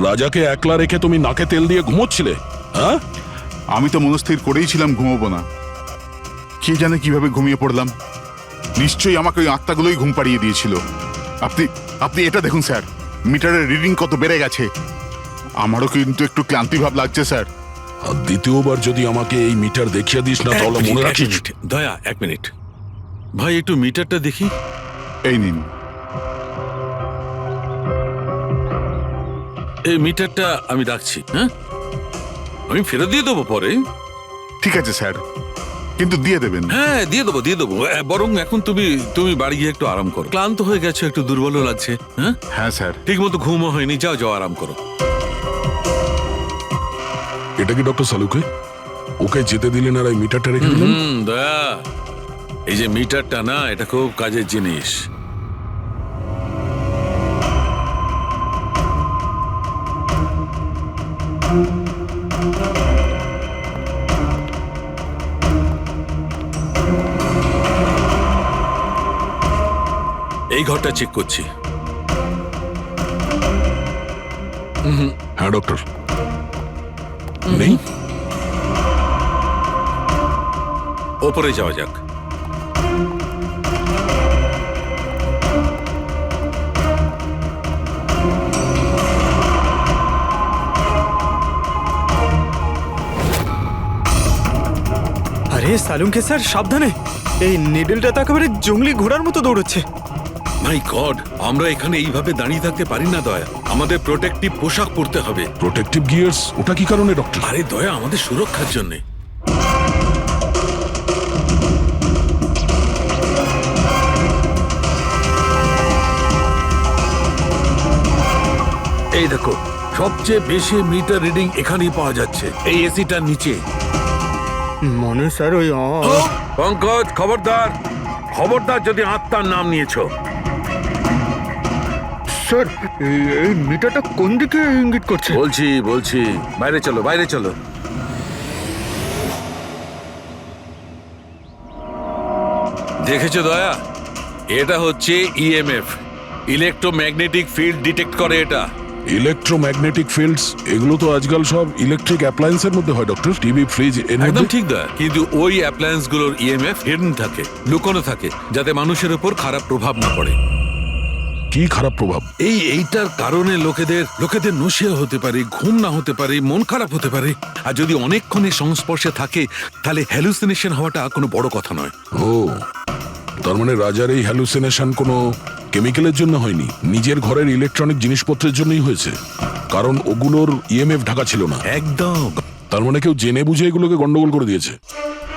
রাজাকে একলা রেখে তুমি নাকে তেল দিয়ে ঘুমোচ্ছিলে? হ্যাঁ, আমি তো মনস্থির করেই ছিলাম ঘুমোবো না। কে জানে কিভাবে ঘুমিয়ে পড়লাম। নিশ্চয়ই আমাকে ওই আত্মাগুলোই ঘুম পাড়িয়ে দিয়েছিল। আপনি এটা দেখুন স্যার, মিটারের রিডিং কত বেড়ে গেছে। আমারও কিন্তু একটু ক্লান্তি ভাব লাগছে স্যার। আর দ্বিতীয়বার যদি আমাকে এই মিটার দেখিয়ে দিস না তাহলে মনে রাখিস। দয়া, 1 মিনিট ভাই, একটু মিটারটা দেখি। এই নিন। এই মিটারটা আমি রাখছি। হ্যাঁ, আমি ফেরত দিয়ে দেবো পরে। ঠিক আছে স্যার, কিন্তু দিয়ে দেবেন। হ্যাঁ, দিয়ে দেবো। বরং এখন তুমি বাড়ি গিয়ে একটু আরাম করো। ক্লান্ত হয়ে গেছো, একটু দুর্বলও লাগছে। হ্যাঁ হ্যাঁ স্যার। ঠিক মতো ঘুমও হয়নি। যাও আরাম করো। এটা কি ডক্টর সালুকে? ওকে যেতে দিলেন আর এই মিটারটা রেখে দিলেন? দয়া, এই যে মিটারটা না, এটা খুব কাজের জিনিস। এই ঘরটা চেক করছি। হ্যাঁ ডক্টর, নেই। ওপরে যাওয়া যাক। আরে সালুঙ্কে স্যার, সাবধানে। এই নিডলটা তো একেবারে জঙ্গলি ঘোড়ার মতো দৌড়চ্ছে। মাই গড, আমরা এখানে এইভাবে দাঁড়িয়ে থাকতে পারি না দয়া। আমাদের প্রোটেক্টিভ পোশাক পরতে হবে। Protective gears? ওটা কি কারণে ডক্টর? আরে দয়া, আমাদের সুরক্ষার জন্য। এই দেখো, সবচেয়ে বেশি মিটার রিডিং এখানেই পাওয়া যাচ্ছে, এই এসিটার নিচে। মনে স্যার ওই পঙ্কজ, খবরদার যদি আত্মার নাম নিয়েছো। স্যার, এই মিটারটা কোন দিকে ইঙ্গিত করছে? বলছি বাইরে চলো। দেখেছো দয়া, এটা হচ্ছে ইএমএফ, ইলেকট্রোম্যাগনেটিক ফিল্ড ডিটেক্ট করে এটা। ইলেকট্রোম্যাগনেটিক ফিল্ডস এগুলো তো আজকাল সব ইলেকট্রিক অ্যাপ্লায়েন্সের মধ্যে হয় ডক্টর, টিভি, ফ্রিজ এর একদম মধ্যে। ঠিক দা, কিন্তু ওই অ্যাপ্লায়েন্স গুলোর ইএমএফ হিডেন থাকে, লুকোনো থাকে, যাতে মানুষের উপর খারাপ প্রভাব না পড়ে। কি খারাপ প্রভাব? এইটার কারণে লোকেদের নশিয়া হতে পারে, ঘুম না হতে পারে, মন খারাপ হতে পারে। আর যদি অনেকক্ষণের সংস্পর্শে থাকে তাহলে হ্যালুসিনেশন হওয়াটা কোনো বড় কথা নয়। ও, তার মানে রাজার এই হ্যালুসিনেশন কোনো কেমিক্যালের জন্য হয়নি, নিজের ঘরের ইলেকট্রনিক জিনিসপত্রের জন্যই হয়েছে, কারণ ওগুলোর ইএমএফ ঢাকা ছিল না। একদম। তার মানে কেউ জেনে বুঝে এগুলোকে গন্ডগোল করে দিয়েছে।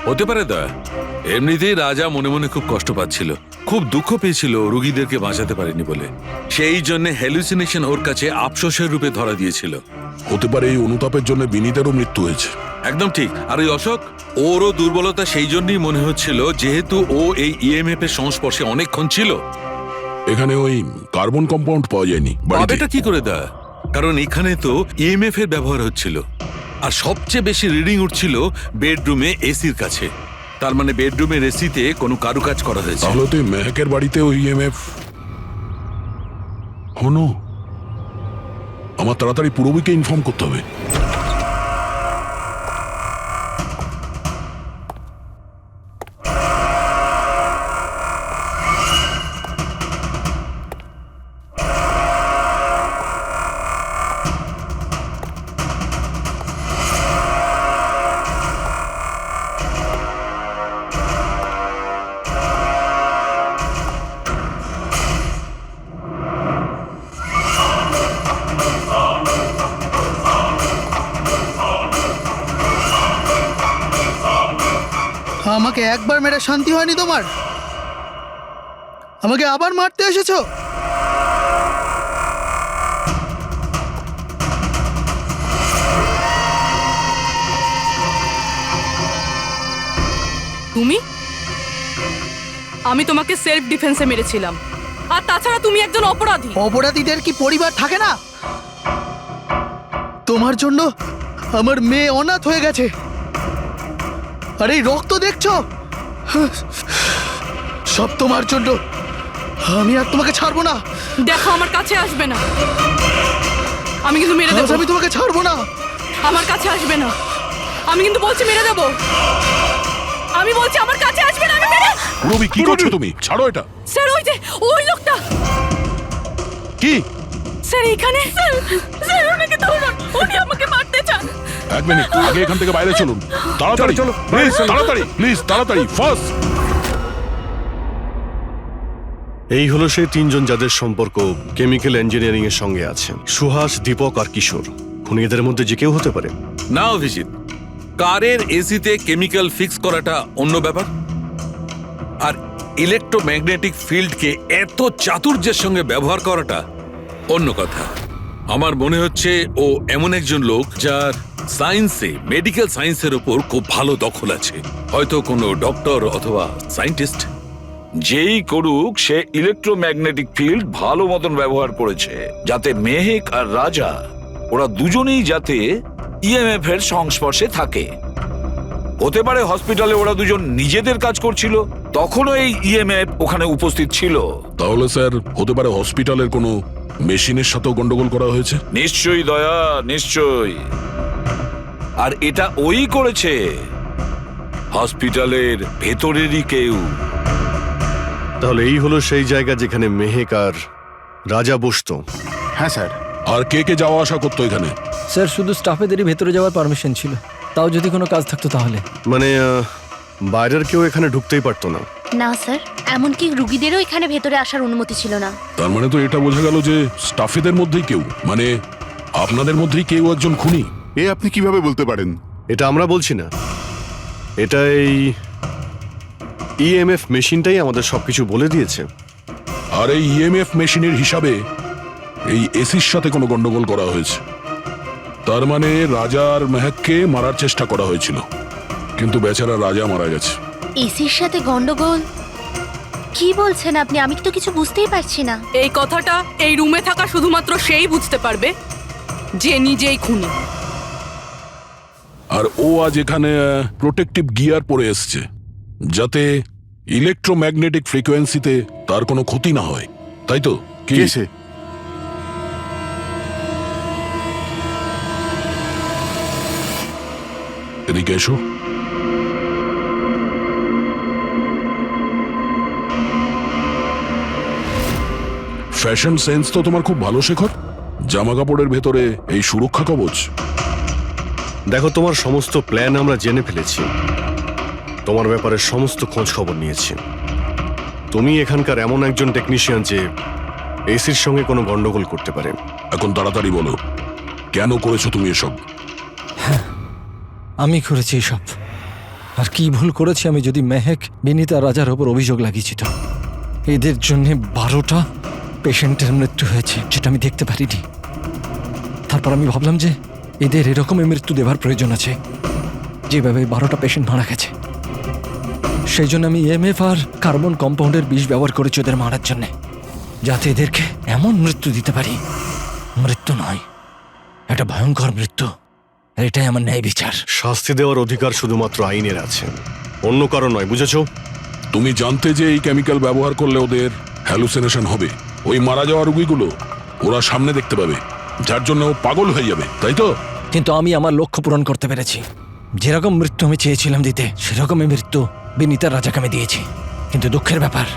হতে পারে দা। এমনিতেই রাজা মনে মনে খুব কষ্ট পাচ্ছিল, খুব দুঃখ পেয়েছিল রোগীদেরকে বাঁচাতে পারেনি বলে। সেই জন্য হ্যালুসিনেশন ওর কাছে আফসোসের রূপে ধরা দিয়েছিল। হতে পারে এই অনুতাপের জন্য বিনীতেরও মৃত্যু হয়েছে। একদম ঠিক। আর ওই অশোক, ওরও দুর্বলতা সেই জন্যই মনে হচ্ছিল, যেহেতু ও এই ইএমএফ এর সংস্পর্শে অনেকক্ষণ ছিল। এখানে ওই কার্বন কম্পাউন্ড পাওয়া যায়নি বাড়িতে। এটা কি করে দা? কারণ এখানে তো ইএমএফ এর ব্যবহার হচ্ছিল, আর সবচেয়ে বেশি রিডিং উঠছিল বেডরুমে এসির কাছে। তার মানে বেডরুমের এসিতে কোনো কারুকাজ করা হয়েছে। তাহলে তো মেহেকের বাড়িতে ওই ইএমএফ হনো। আমার তাড়াতাড়ি পূরবীকে ইনফর্ম করতে হবে। আমাকে একবার মেরে শান্তি হয়নি তোমার? আমাকে আবার মারতে এসেছো? তুমি? আমি তোমাকে সেলফ ডিফেন্সে মেরেছিলাম, আর তাছাড়া তুমি একজন অপরাধী। অপরাধীদের কি পরিবার থাকে না? তোমার জন্য আমার মেয়ে অনাথ হয়ে গেছে, আর এই রক্ত দেখছো, সব তোমার জন্য। আমি আর তোমাকে ছাড়বো না। দেখো, আমার কাছে আসবে না, আমি কিন্তু মেরে দেবো। আমি তোমাকে ছাড়বো না। আমার কাছে আসবে না, আমি কিন্তু বলছি মেরে দেবো। আমি বলছি আমার কাছে আসবে না, আমি মেরে। পূরবী, কি করছো তুমি? ছাড়ো এটা। স্যার, ওই লোকটা। কি? স্যার, এখানে। স্যার, ওনাকে ধরুন, উনি আমাকে মারতে চান। এক মিনিট, আগে এখান থেকে বাইরে চলুন। তাড়াতাড়ি চলো, প্লিজ তাড়াতাড়ি, প্লিজ তাড়াতাড়ি, ফাস্ট। এই হলো সেই তিনজন যাদের সম্পর্ক কেমিক্যাল ইঞ্জিনিয়ারিং এর সঙ্গে আছে। সুহাস, দীপক আর কিশোর। খুনি এদের মধ্যে যে কেউ হতে পারে। না অভিজিৎ, কারের এসিতে কেমিক্যাল ফিক্স করাটা অন্য ব্যাপার, আর ইলেকট্রোম্যাগনেটিক ফিল্ডকে এত চাতুর্যের সঙ্গে ব্যবহার করাটা অন্য কথা। আমার মনে হচ্ছে ও এমন একজন লোক যার সায়েন্সে, মেডিকেল সায়েন্সের উপর খুব ভালো দখল আছে, হয়তো কোনো ডক্টর অথবা সায়েন্টিস্ট। যেই করুক, সে ইলেকট্রোম্যাগনেটিক ফিল্ড ভালো মতন ব্যবহার করেছে, যাতে মেহেক আর রাজা ওরা দুজনেই যাতে ইএমএফ এর সংস্পর্শে থাকে। হতে পারে হসপিটালে ওরা দুজন নিজেদের কাজ করছিল, তখনও এই ইএমএফ ওখানে উপস্থিত ছিল। তাহলে স্যার, হতে পারে হসপিটালের কোনো মেশিনের সাথেও গন্ডগোল করা হয়েছে। নিশ্চয়ই দয়া, নিশ্চয়ই। আর এটা ওই করেছে, হসপিটালের ভেতরেরই কেউ। তাহলে এই হলো সেই জায়গা যেখানে মেহেক আর রাজা বসতো। হ্যাঁ স্যার। আর কে কে যাওয়া আসা করতো এখানে? স্যার, শুধু স্টাফেদেরই ভেতরে যাওয়ার পারমিশন ছিল, তাও যদি কোনো কাজ থাকতো তাহলে। মানে বাইরের কেউ এখানে ঢুকতেই পারতো না। না স্যার, এমনকি রুগীদেরও এখানে ভেতরে আসার অনুমতি ছিল না। তার মানে তো এটা বোঝা গেল যে স্টাফেদের মধ্যেই কেউ, মানে আপনাদের মধ্যেই কেউ একজন খুনি। এ আপনি কিভাবে বলতে পারেন? এটা আমরা বলছি না, এটা এই ইএমএফ মেশিনটাই আমাদের সবকিছু বলে দিয়েছে। আর এই ইএমএফ মেশিনের হিসাবে এই এসির সাথে কোনো গন্ডগোল করা হয়েছে। তার মানে রাজা আর মেহেককে মারার চেষ্টা করা হয়েছিল, কিন্তু বেচারা রাজা মারা গেছে। এসির সাথে গন্ডগোল? কি বলছেন আপনি? আমি তো কিছু বুঝতেই পারছি না। এই কথাটা এই রুমে থাকা শুধুমাত্র সেই বুঝতে পারবে যে নিজেই খুনি। আর ও আজ এখানে প্রোটেক্টিভ গিয়ার পরে এসছে, যাতে ইলেকট্রোম্যাগনেটিক ফ্রিকোয়েন্সিতে তার কোনো ক্ষতি না হয়, তাই তো? কি? কে সে? এদিকে এসো। ফ্যাশন সেন্স তো তোমার খুব ভালো, শেখর। জামা কাপড়ের ভেতরে এই সুরক্ষা কবচ। দেখো, তোমার সমস্ত প্ল্যান আমরা জেনে ফেলেছি, তোমার ব্যাপারে সমস্ত খোঁজ খবর নিয়েছি। তুমি এখানকার এমন একজন টেকনিশিয়ান যে এসির সঙ্গে কোনো গন্ডগোল করতে পারে। এখন তাড়াতাড়ি বলো, কেন করেছো তুমি এসব? আমি করেছি এসব। আর কি ভুল করেছি আমি যদি মেহেক, বিনীতা, রাজার ওপর অভিযোগ লাগিয়েছি তো? এদের জন্য 12টা পেশেন্টের মৃত্যু হয়েছে, যেটা আমি দেখতে পারিনি। তারপর আমি ভাবলাম যে এদের এরকমই মৃত্যু দেবার প্রয়োজন আছে, যেভাবে 12টা পেশেন্ট মারা গেছে। সেই জন্য আমি EMF আর কার্বন কম্পাউন্ডের বিষ ব্যবহার করেছি ওদের মারার জন্যে, যাতে এদেরকে এমন মৃত্যু দিতে পারি, মৃত্যু নয়, একটা ভয়ঙ্কর মৃত্যু। আর এটাই আমার ন্যায় বিচার। শাস্তি দেওয়ার অধিকার শুধুমাত্র আইনের আছে, অন্য কারণ নয়, বুঝেছো? তুমি জানতে যে এই কেমিক্যাল ব্যবহার করলে ওদের হ্যালুসিনেশন হবে। ওই মারা যাওয়া রোগীগুলো ওরা সামনে দেখতে পাবে, যার জন্য ও পাগল হয়ে যাবে, তাই তো? কিন্তু আমি আমার লক্ষ্য পূরণ করতে পেরেছি। যেরকম মৃত্যু আমি চেয়েছিলাম দিতে, সেরকমই মৃত্যু বিনীতা রাজাকে আমি দিয়েছি। কিন্তু দুঃখের ব্যাপার,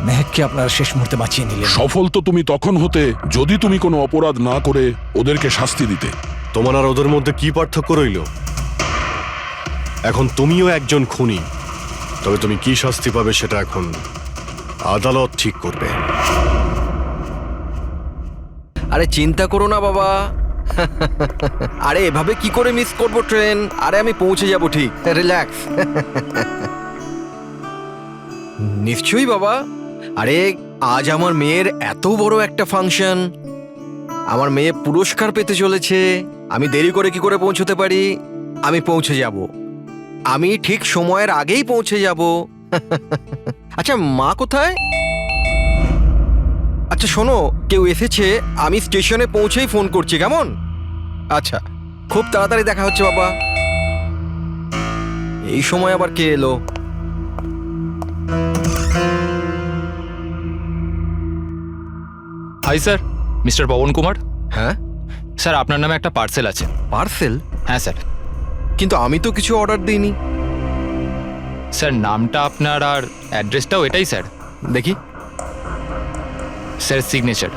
মেহেককে আপনারা শেষ মুহূর্তে বাঁচিয়ে নিলেন। সফল তো তুমি তখন হতে যদি তুমি কোনো অপরাধ না করে ওদেরকে শাস্তি দিতে। তোমার আর ওদের মধ্যে কি পার্থক্য রইল? এখন তুমিও একজন খুনি, তবে তুমি কি শাস্তি পাবে সেটা এখন আদালত ঠিক করবে। আরে চিন্তা করো না বাবা। আরে এভাবে কি করে মিস করব ট্রেন? আরে আমি পৌঁছে যাব ঠিক, রিল্যাক্স। নিশ্চয়ই বাবা। আরে আজ আমার মেয়ের এত বড় একটা ফাংশন, আমার মেয়ে পুরস্কার পেতে চলেছে। আমি দেরি করে কি করে পৌঁছতে পারি? আমি পৌঁছে যাব, আমি ঠিক সময়ের আগেই পৌঁছে যাব। আচ্ছা মা কোথায়? আচ্ছা শোনো, কেউ এসেছে, আমি স্টেশনে পৌঁছেই ফোন করছি, কেমন? আচ্ছা, খুব তাড়াতাড়ি দেখা হচ্ছে বাবা। এই সময় আবার কে এলো? Hi sir, mister Pavan Kumar. হ্যাঁ স্যার, আপনার নামে একটা পার্সেল আছে। পার্সেল? হ্যাঁ স্যার। কিন্তু আমি তো কিছু অর্ডার দিইনি। স্যার, নামটা আপনার আর অ্যাড্রেসটাও এটাই স্যার। দেখি। Sir, signature.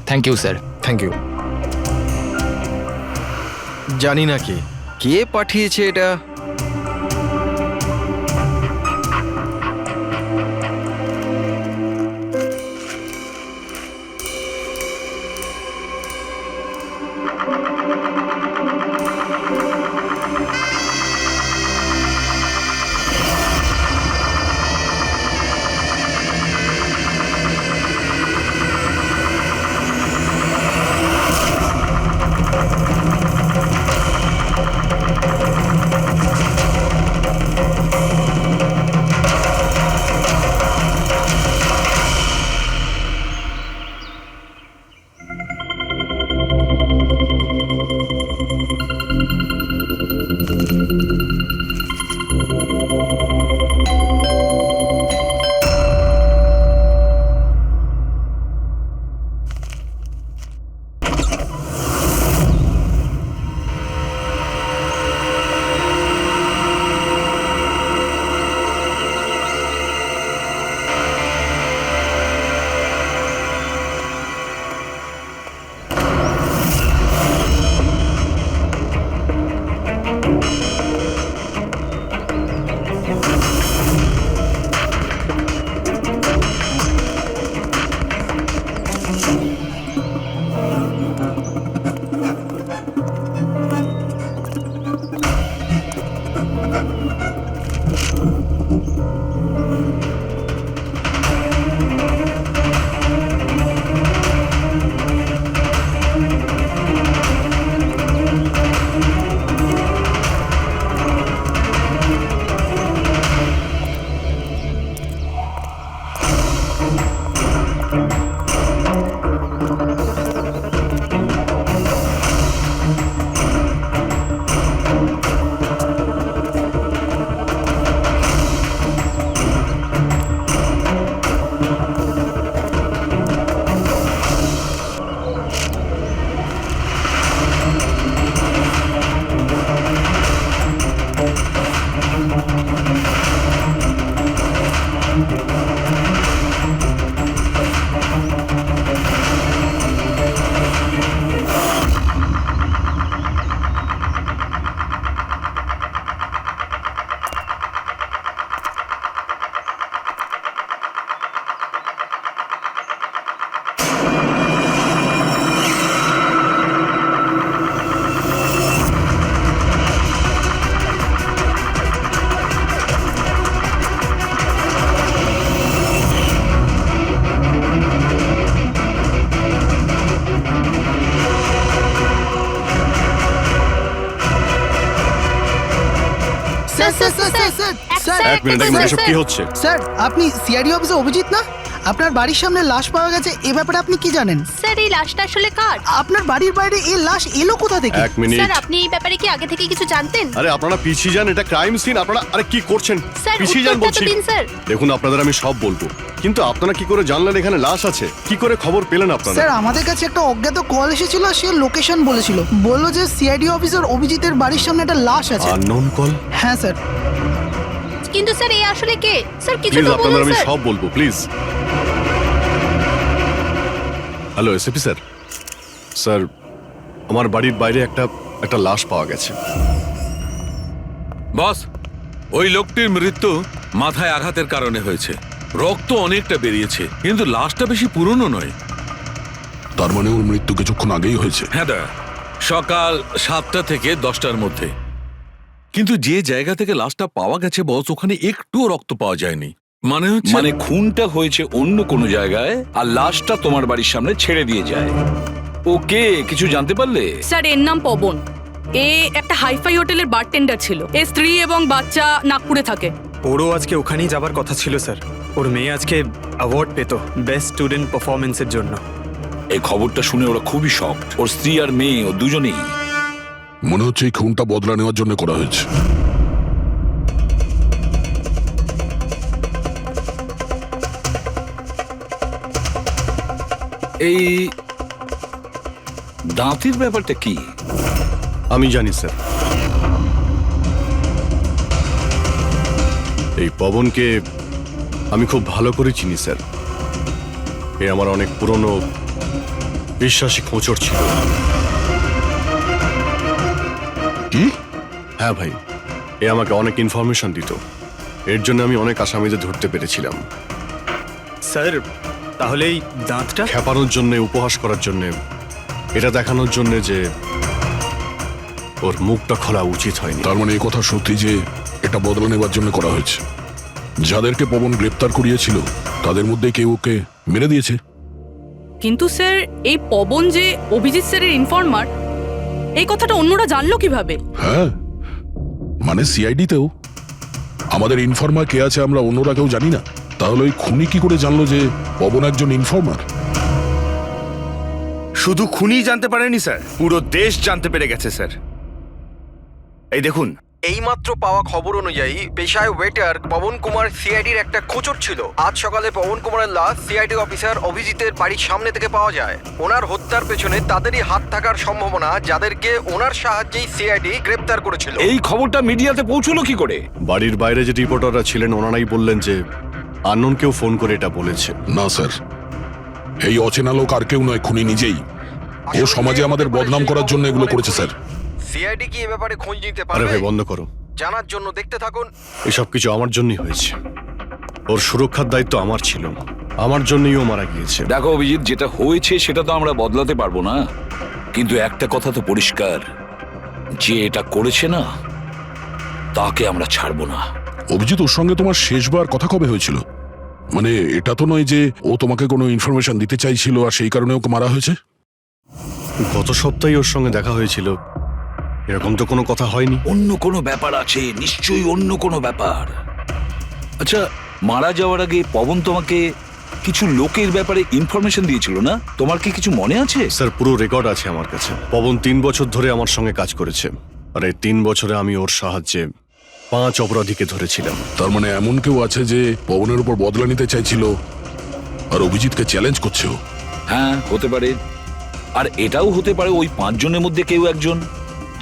Thank you sir. Thank you. জানি না কে পাঠিয়েছে এটা। Sir sir sir sir sir এক মিনিট এসব কি হচ্ছে? স্যার আপনি সিআইডি অফিসে অভিজিৎ না? আপনার বাড়ির সামনে লাশ পাওয়া গেছে, এ ব্যাপারে আপনি কি জানেন? স্যার এই লাশটা আসলে কার? আপনার বাড়ির বাইরে এই লাশ এলো কোথা থেকে? এক মিনিট। স্যার আপনি এই ব্যাপারে কি আগে থেকে কিছু জানতেন? আরে আপনারা পিছিয়ে যান, এটা ক্রাইম সিন। আপনারা আরে কি করছেন? স্যার পিছিয়ে যান উত্তরটা তো বলছি। দিন স্যার। দেখুন আপনাদের আমি সব বলবো, কিন্তু আপনারা কি করে জানলেন এখানে লাশ আছে? কি করে খবর পেলেন আপনারা? স্যার আমাদের কাছে একটা অজ্ঞাত কল এসেছিল, সে লোকেশন বলেছিল, বললো যে সিআইডি অফিসার অভিজিতের বাড়ির সামনে একটা লাশ আছে। Unknown call? হ্যাঁ স্যার। কিন্তু স্যার এই আসলে কে? স্যার কিছু প্লিজ তো আপনাদের বলুন আমি স্যার। সব বলবো, please. Hello SP sir. Sir আমার বাড়ির বাইরে একটা লাশ পাওয়া গেছে। বস, ওই লোকটির মৃত্যু মাথায় আঘাতের কারণে হয়েছে। রক্ত অনেকটা বেরিয়েছে, কিন্তু লাশটা বেশি পুরনো নয়। তার মানে ওর মৃত্যু কিছুক্ষণ আগেই হয়েছে? হ্যাঁ দা, সকাল 7টা থেকে 10টার মধ্যে। কিন্তু যে জায়গা থেকে লাশটা পাওয়া গেছে বস, ওখানে একটুও রক্ত পাওয়া যায়নি। মানে খুনটা হয়েছে অন্য কোনো জায়গায় আর লাশটা তোমার বাড়ির সামনে ছেড়ে দিয়ে যায়। ওকে কিছু জানতে পারলে? স্যার এর নাম পবন। এ একটা হাইফাই হোটেলের বারটেন্ডার ছিল। এর স্ত্রী এবং বাচ্চা নাগপুরে থাকে। ওরও আজকে ওখানেই যাবার কথা ছিল স্যার। ওর মেয়ে আজকে অ্যাওয়ার্ড পেত বেস্ট স্টুডেন্ট পারফরমেন্সের জন্য। এই খবরটা শুনে ওরা খুবই শকড। ওর স্ত্রী আর মেয়ে ও দুজনেই। মনে হচ্ছে এই খুনটা বদলা নেওয়ার জন্য করা হয়েছে। এই দাঁতের ব্যাপারটা কি? আমি জানি স্যার। এই পবনকে আমি খুব ভালো করে চিনি স্যার। এ আমার অনেক পুরনো বিশ্বাসী খোঁচর ছিল। কি? হ্যাঁ ভাই, এ আমাকে অনেক ইনফরমেশন দিত। এর জন্য আমি অনেক আসামিদের ধরতে পেরেছিলাম। স্যার তাহলে এই দাঁতটা খেপানোর জন্য, উপহাস করার জন্য, এটা দেখানোর জন্য যে ওর মুখটা খোলা উচিত হয়নি। তার মানে এই কথা সত্যি যে এটা বদলা নেবার জন্য করা হয়েছে। যাদেরকে পবন গ্রেপ্তার করিয়েছিল তাদের মধ্যে কেউ ওকে মেরে দিয়েছে। কিন্তু স্যার এই পবন যে অভিজিৎ স্যারের ইনফর্মার, এই কথাটা অন্যরা জানলো কিভাবে? হ্যাঁ, মানে সিআইডিতেও আমাদের ইনফর্মার কে আছে আমরা অন্যরা কেউ জানি না। তাহলে ওই খুনি কি করে জানলো যে পবন একজন ইনফর্মার? শুধু খুনি জানতে পারেনি স্যার, পুরো দেশ জানতে পেরে গেছে স্যার। এই দেখুন, এইমাত্র পাওয়া খবর অনুযায়ী পেশায় ওয়েটার পবন কুমার সিআইডির একটা খোঁচর ছিল। আজ সকালে পবন কুমারের লাশ সিআইডি অফিসার অভিজিতের বাড়ির সামনে থেকে পাওয়া যায়। ওনার হত্যার পেছনে তাদেরই হাত থাকার সম্ভাবনা, যাদেরকে ওনার সাহায্যেই সিআইডি গ্রেপ্তার করেছিল। এই খবরটা মিডিয়াতে পৌঁছলো কি করে? বাড়ির বাইরে যে রিপোর্টাররা ছিলেন ওনারাই বললেন যে আননোন কেউ ফোন করে এটা বলেছে। না স্যার, এই অচেনা লোক আর কেউ নয়, খুনি নিজেই। ও সমাজে আমাদের বদনাম করার জন্য এগুলো করেছে স্যার। সিআইডি কি এ ব্যাপারে খোঁজ নিতে আরে পারবে? ভাই বন্ধ করো। জানার জন্য দেখতে থাকুন। এসব কিছু আমার জন্যই হয়েছে। ওর সুরক্ষার দায়িত্ব আমার ছিল, আমার জন্যই ও মারা গিয়েছে। দেখো অভিজিৎ, যেটা হয়েছে সেটা তো আমরা বদলাতে পারবো না, কিন্তু একটা কথা তো পরিষ্কার, যে এটা করেছে না তাকে আমরা ছাড়বো না। অভিজিৎ, ওর সঙ্গে তোমার শেষবার কথা কবে হয়েছিল? মানে এটা তো নয় যে ও তোমাকে কোনো ইনফরমেশন দিতে চাইছিল আর সেই কারণে ওকে মারা হয়েছে? গত সপ্তাহে ওর সঙ্গে দেখা হয়েছিল, এরকম তো কোনো কথা হয়নি। অন্য কোনো ব্যাপার আছে, নিশ্চয়ই অন্য কোনো ব্যাপার। আচ্ছা, মারা যাওয়ার আগে পবন তোমাকে কিছু লোকের ব্যাপারে ইনফরমেশন দিয়েছিল না? তোমার কি কিছু মনে আছে? স্যার পুরো রেকর্ড আছে আমার কাছে। পবন 3 বছর ধরে আমার সঙ্গে কাজ করেছে, আর এই 3 বছরে আমি ওর সাহায্যে 5 অপরাধীকে ধরেছিলাম। তার মানে এমন কেউ আছে যে পবনের উপর বদলা নিতে চাইছিল আর অভিজিৎকে চ্যালেঞ্জ করছে ও? হ্যাঁ, হতে পারে। আর এটাও হতে পারে ওই 5 জনের মধ্যে কেউ একজন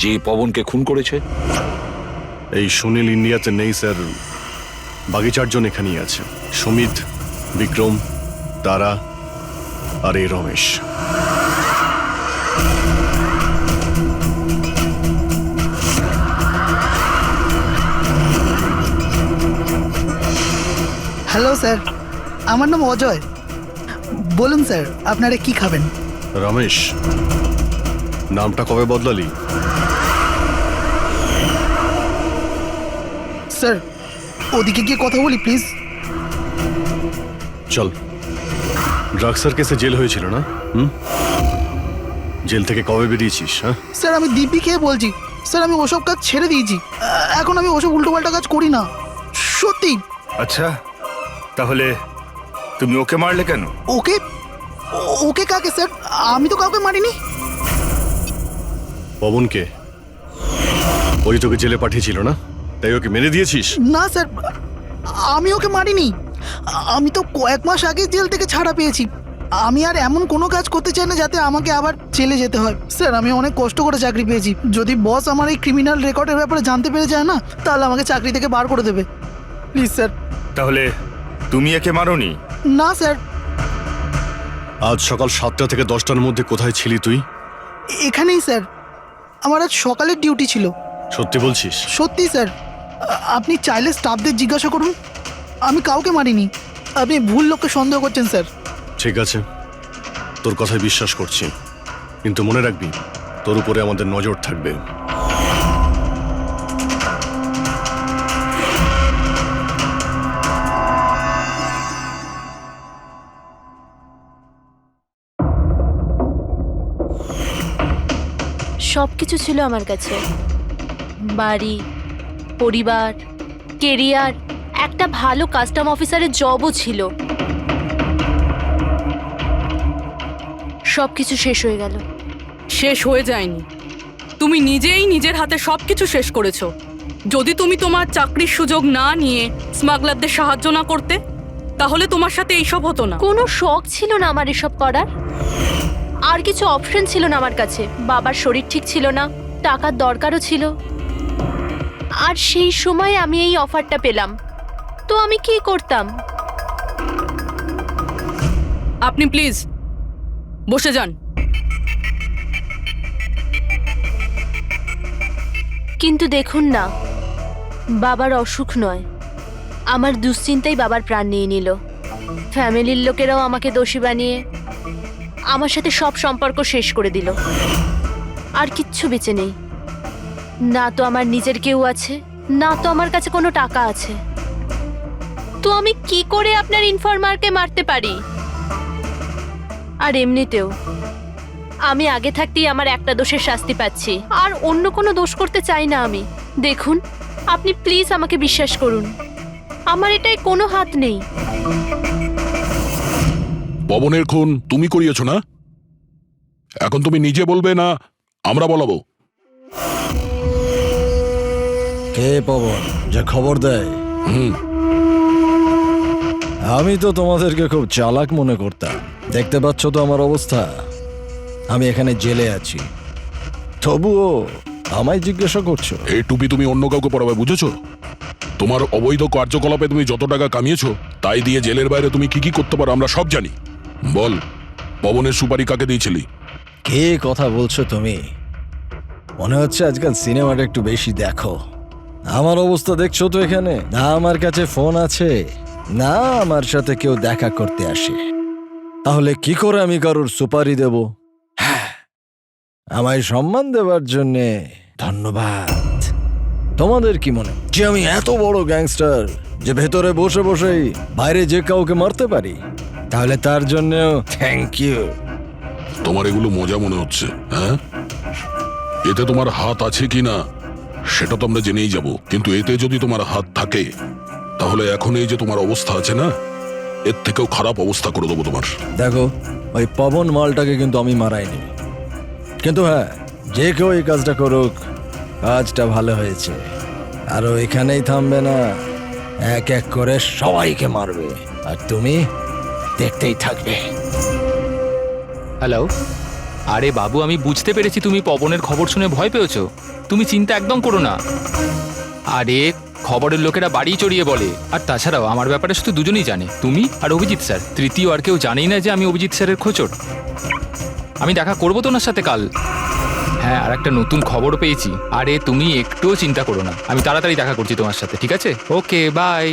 যে পবনকে খুন করেছে। এই সুনীল ইন্ডিয়াতে নেই স্যার, বাকি 4 জন এখানেই আছে। সুমিত, বিক্রম, তারা আর এই রমেশ। হ্যালো স্যার, আমার নাম অজয়। বলুন স্যার, আপনারা কি খাবেন? রমেশ, নামটা কবে বদলালি? স্যার ওদিকে গিয়ে কথা বলি প্লিজ। চল। ড্রাগসের কেসে জেল হয়েছিল না? জেল থেকে কবে বেরিয়েছিস? হ্যাঁ স্যার আমি দিব্যি খেয়ে বলছি, স্যার আমি ওসব কাজ ছেড়ে দিয়েছি। এখন আমি ওসব উল্টোপাল্টা কাজ করি না, সত্যি। আচ্ছা, তাহলে তুমি ওকে মারলে কেন? ওকে? ওকে কাকে স্যার? আমি তো কাউকে মারিনি। পবনকে? ওই তোকে জেলে পাঠিয়েছিল না, তাই ওকে মেরে দিয়েছিস? না স্যার, আমি ওকে মারিনি। আমি তো কয়েক মাস আগে জেল থেকে ছাড়া পেয়েছি। আমি আর এমন কোনো কাজ করতে চাই না যাতে আমাকে আবার জেলে যেতে হয়। স্যার আমি অনেক কষ্ট করে চাকরি পেয়েছি। যদি বস আমার এই ক্রিমিনাল রেকর্ডের ব্যাপারে জানতে পেরে যায় না, তাহলে আমাকে চাকরি থেকে বার করে দেবে। Please sir. তাহলে তুমি একে মারোনি? না স্যার। আজ সকাল 7টা থেকে 10টার মধ্যে কোথায় ছিলি তুই? এখানেই স্যার, আমার আজ সকালের ডিউটি ছিল। সত্যি বলছিস? সত্যি স্যার, আপনি চাইলে স্টাফদের জিজ্ঞাসা করুন, আমি কাউকে মারিনি। আপনি ভুল লোককে সন্দেহ করছেন স্যার। ঠিক আছে, তোর কথায় বিশ্বাস করছি, কিন্তু মনে রাখবি তোর উপরে আমাদের নজর থাকবে। সব কিছু ছিল আমার কাছে, বাড়ি, পরিবার, কেরিয়ার, একটা ভালো কাস্টম অফিসারের জবও ছিল। সব কিছু শেষ হয়ে গেল। শেষ হয়ে যায়নি, তুমি নিজেই নিজের হাতে সব কিছু শেষ করেছো। যদি তুমি তোমার চাকরির সুযোগ না নিয়ে স্মাগলারদের সাহায্য না করতে, তাহলে তোমার সাথে এইসব হতো না। কোনো শখ ছিল না আমার এসব করার, আর কিছু অপশন ছিল না আমার কাছে। বাবার শরীর ঠিক ছিল না, টাকার দরকারও ছিল, আর সেই সময় আমি এই অফারটা পেলাম, তো আমি কি করতাম? আপনি প্লিজ বসে যান। কিন্তু দেখুন না, বাবার অসুখ নয়, আমার দুশ্চিন্তাই বাবার প্রাণ নিয়ে নিল। ফ্যামিলির লোকেরাও আমাকে দোষী বানিয়ে আমার সাথে সব সম্পর্ক শেষ করে দিল। আর কিচ্ছু বেঁচে নেই, না তো আমার নিজের কেউ আছে, না তো আমার কাছে কোনো টাকা আছে। তো আমি কি করে আপনার ইনফরমারকে মারতে পারি? আর এমনিতেও আমি আগে থাকতেই আমার একটা দোষের শাস্তি পাচ্ছি, আর অন্য কোনো দোষ করতে চাই না আমি। দেখুন, আপনি প্লিজ আমাকে বিশ্বাস করুন, আমার এটায় কোনো হাত নেই। পবনের খুন তুমি করিয়েছো না? এখন তুমি নিজে বলবে না আমরা বলাবো? কে পবন যে খবর দেয়? আমি তো তোমাদেরকে খুব চালাক মনে করতাম। দেখতে পাচ্ছ তো আমার অবস্থা, আমি এখানে জেলে আছি, তবুও আমায় জিজ্ঞাসা করছো? এই টুপি তুমি অন্য কাউকে পরাবে, বুঝেছো? তোমার অবৈধ কার্যকলাপে তুমি যত টাকা কামিয়েছো, তাই দিয়ে জেলের বাইরে তুমি কি কি করতে পারো আমরা সব জানি। বল, পবনের সুপারি কাকে দিয়েছিলি? কে কথা বলছো তুমি? মনে হচ্ছে আজকাল সিনেমাটা একটু বেশি দেখো। আমার অবস্থা দেখছো তো এখানে, না আমার কাছে ফোন আছে, না আমার সাথে কেউ দেখা করতে আসে। তাহলে কি করে আমি কারোর সুপারি দেব? আমায় সম্মান দেওয়ার জন্যে ধন্যবাদ। তোমাদের কি মনে যে আমি এত বড় গ্যাংস্টার যে ভেতরে বসে বসেই বাইরে যে কাউকে মারতে পারি? তাহলে তার জন্যও থ্যাংক ইউ। তোমার এগুলো মজা মনে হচ্ছে, হ্যাঁ? এতে তোমার হাত আছে কি না সেটা তো আমরা জেনেই যাব, কিন্তু এতে যদি তোমার হাত থাকে তাহলে এখন এই যে তোমার অবস্থা আছে না, এর থেকেও খারাপ অবস্থা করে দেবো তোমার। দেখো, ওই পবন মালটাকে কিন্তু আমি মারাইনি, কিন্তু হ্যাঁ, যে কেউ এই কাজটা করুক, কাজটা ভালো হয়েছে। আর ও এখানেই থামবে না, এক এক করে সবাইকে মারবে, আর তুমি দেখতেই থাকবে। হ্যালো, আরে বাবু, আমি বুঝতে পেরেছি তুমি পবনের খবর শুনে ভয় পেয়েছো। তুমি চিন্তা একদম করো না। আরে খবরের লোকেরা বাড়ি চড়িয়ে বলে, আর তাছাড়াও আমার ব্যাপারে শুধু দুজনেই জানে, তুমি আর অভিজিৎ স্যার। তৃতীয় আর কেউ জানেই না যে আমি অভিজিৎ স্যারের খোঁচর। আমি দেখা করবো তো ওনার সাথে কাল। হ্যাঁ, আর একটা নতুন খবরও পেয়েছি। আরে তুমি একটুও চিন্তা করো না, আমি তাড়াতাড়ি দেখা করছি তোমার সাথে, ঠিক আছে? ওকে, বাই।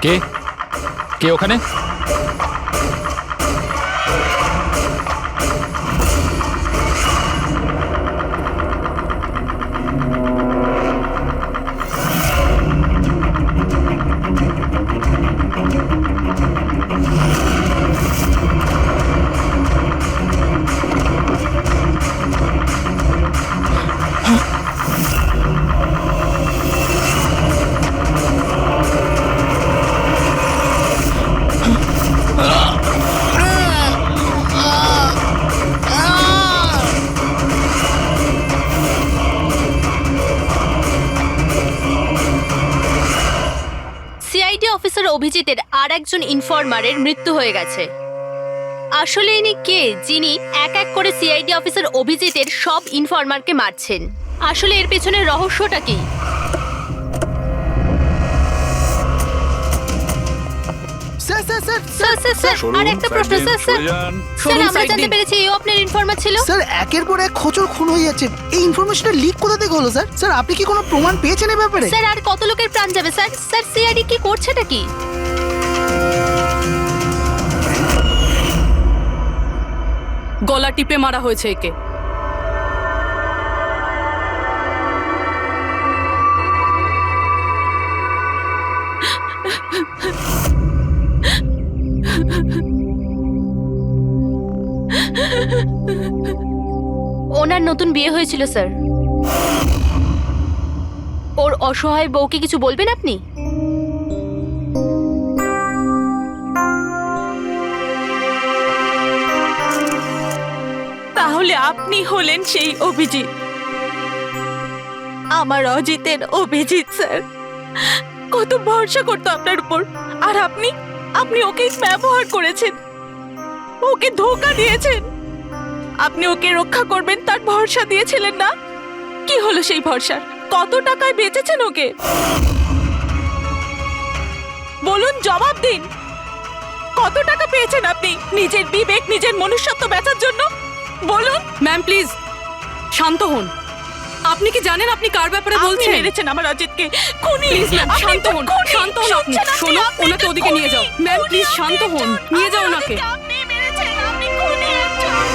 কে কে ওখানে? সিআইডি অফিসার অভিজিতের আর একজন ইনফরমারের মৃত্যু হয়ে গেছে। আসলে ইনি কে যিনি এক এক করে সিআইডি অফিসার অভিজিতের সব ইনফরমারকে মারছেন? আসলে এর পেছনের রহস্যটা কি? Sir sir sir sir sir sir আর একটা প্রশ্ন স্যার স্যার স্যার আমরা জানতে পেরেছি এই আপনার ইনফরমার ছিল। স্যার একের পর এক খোঁচর খুন হয়ে যাচ্ছে, এই ইনফরমেশনটা লিক কোথা থেকে হলো স্যার? স্যার আপনি কি কোনো প্রমাণ পেয়েছেন এই ব্যাপারে? স্যার আর কত লোকের প্রাণ যাবে স্যার? স্যার সিআইডি কি করছেটা কি? গলা টিপে মারা হয়েছে একে। ওনার নতুন বিয়ে হয়েছিল স্যার। ওর অসহায় বউকে কিছু বলবেন আপনি? তাহলে আপনি হলেন সেই অভিজিৎ, আমার অজিতের অভিজিৎ স্যার। কত ভরসা করতো আপনার উপর, আর আপনি আপনি ওকে ব্যবহার করেছেন, ওকে ধোঁকা দিয়েছেন। আপনি ওকে রক্ষা করবেন তার ভরসা দিয়েছিলেন না? কি হলো সেই ভরসার? কত টাকায় বেচেছেন ওকে? বলুন, জবাব দিন। কত টাকা পেয়েছেন আপনি নিজের বিবেক, নিজের মনুষ্যত্ব বেচার জন্য? বলুন। ম্যাম প্লিজ শান্ত হন। আপনি কি জানেন আপনি কার ব্যাপারে আপনি বলছেন? মেরেছেন আমার অজিতকে। খুনি। প্লিজ ম্যাম আপনি শান্ত তো হন, খুনি। শান্ত হন আপনি। শুনছেন শোনো আপনি ওনাকে তো ওদিকে নিয়ে যাও। খুনি। ম্যাম খুনি প্লিজ শান্ত আপনি হন, একজন। নিয়ে যাও আমার ওনাকে। অজিতকে আপনি মেরেছেন, আপনি খুনি একজন।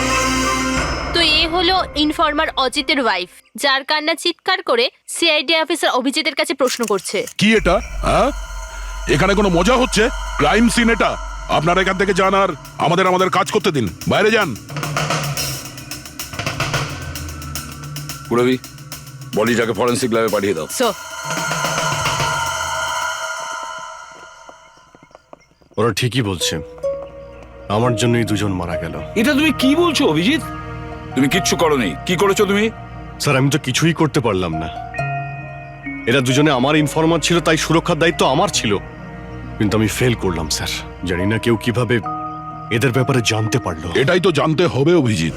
তো এ হলো ইনফরমার অজিতের ওয়াইফ, যার কান্না চিৎকার করে সিআইডি অফিসার অভিজিতের কাছে প্রশ্ন করছে। কি এটা? হ্যাঁ, এখানে কোনো মজা হচ্ছে? ক্রাইম সিন এটা। আপনারা এখান থেকে যান আর আমাদের কাজ করতে দিন। বাইরে যান। পুরবি, বডিটাকে ফরেন্সিক ল্যাবে পাঠিয়ে দাও। স্যার ওরা ঠিকই বলছে, আমার জন্যই দুজন মারা গেল। এটা তুমি কি বলছো অভিজিৎ? তুমি কিচ্ছু করোনি। কি করেছো তুমি? স্যার আমি তো কিছুই করতে পারলাম না। এরা দুজনে আমার ইনফরমার ছিল, তাই সুরক্ষার দায়িত্ব আমার ছিল। কিন্তু আমি ফেল করলাম স্যার। জানি না কেউ কিভাবে এদের ব্যাপারে জানতে পারলো। এটাই তো জানতে হবে অভিজিৎ।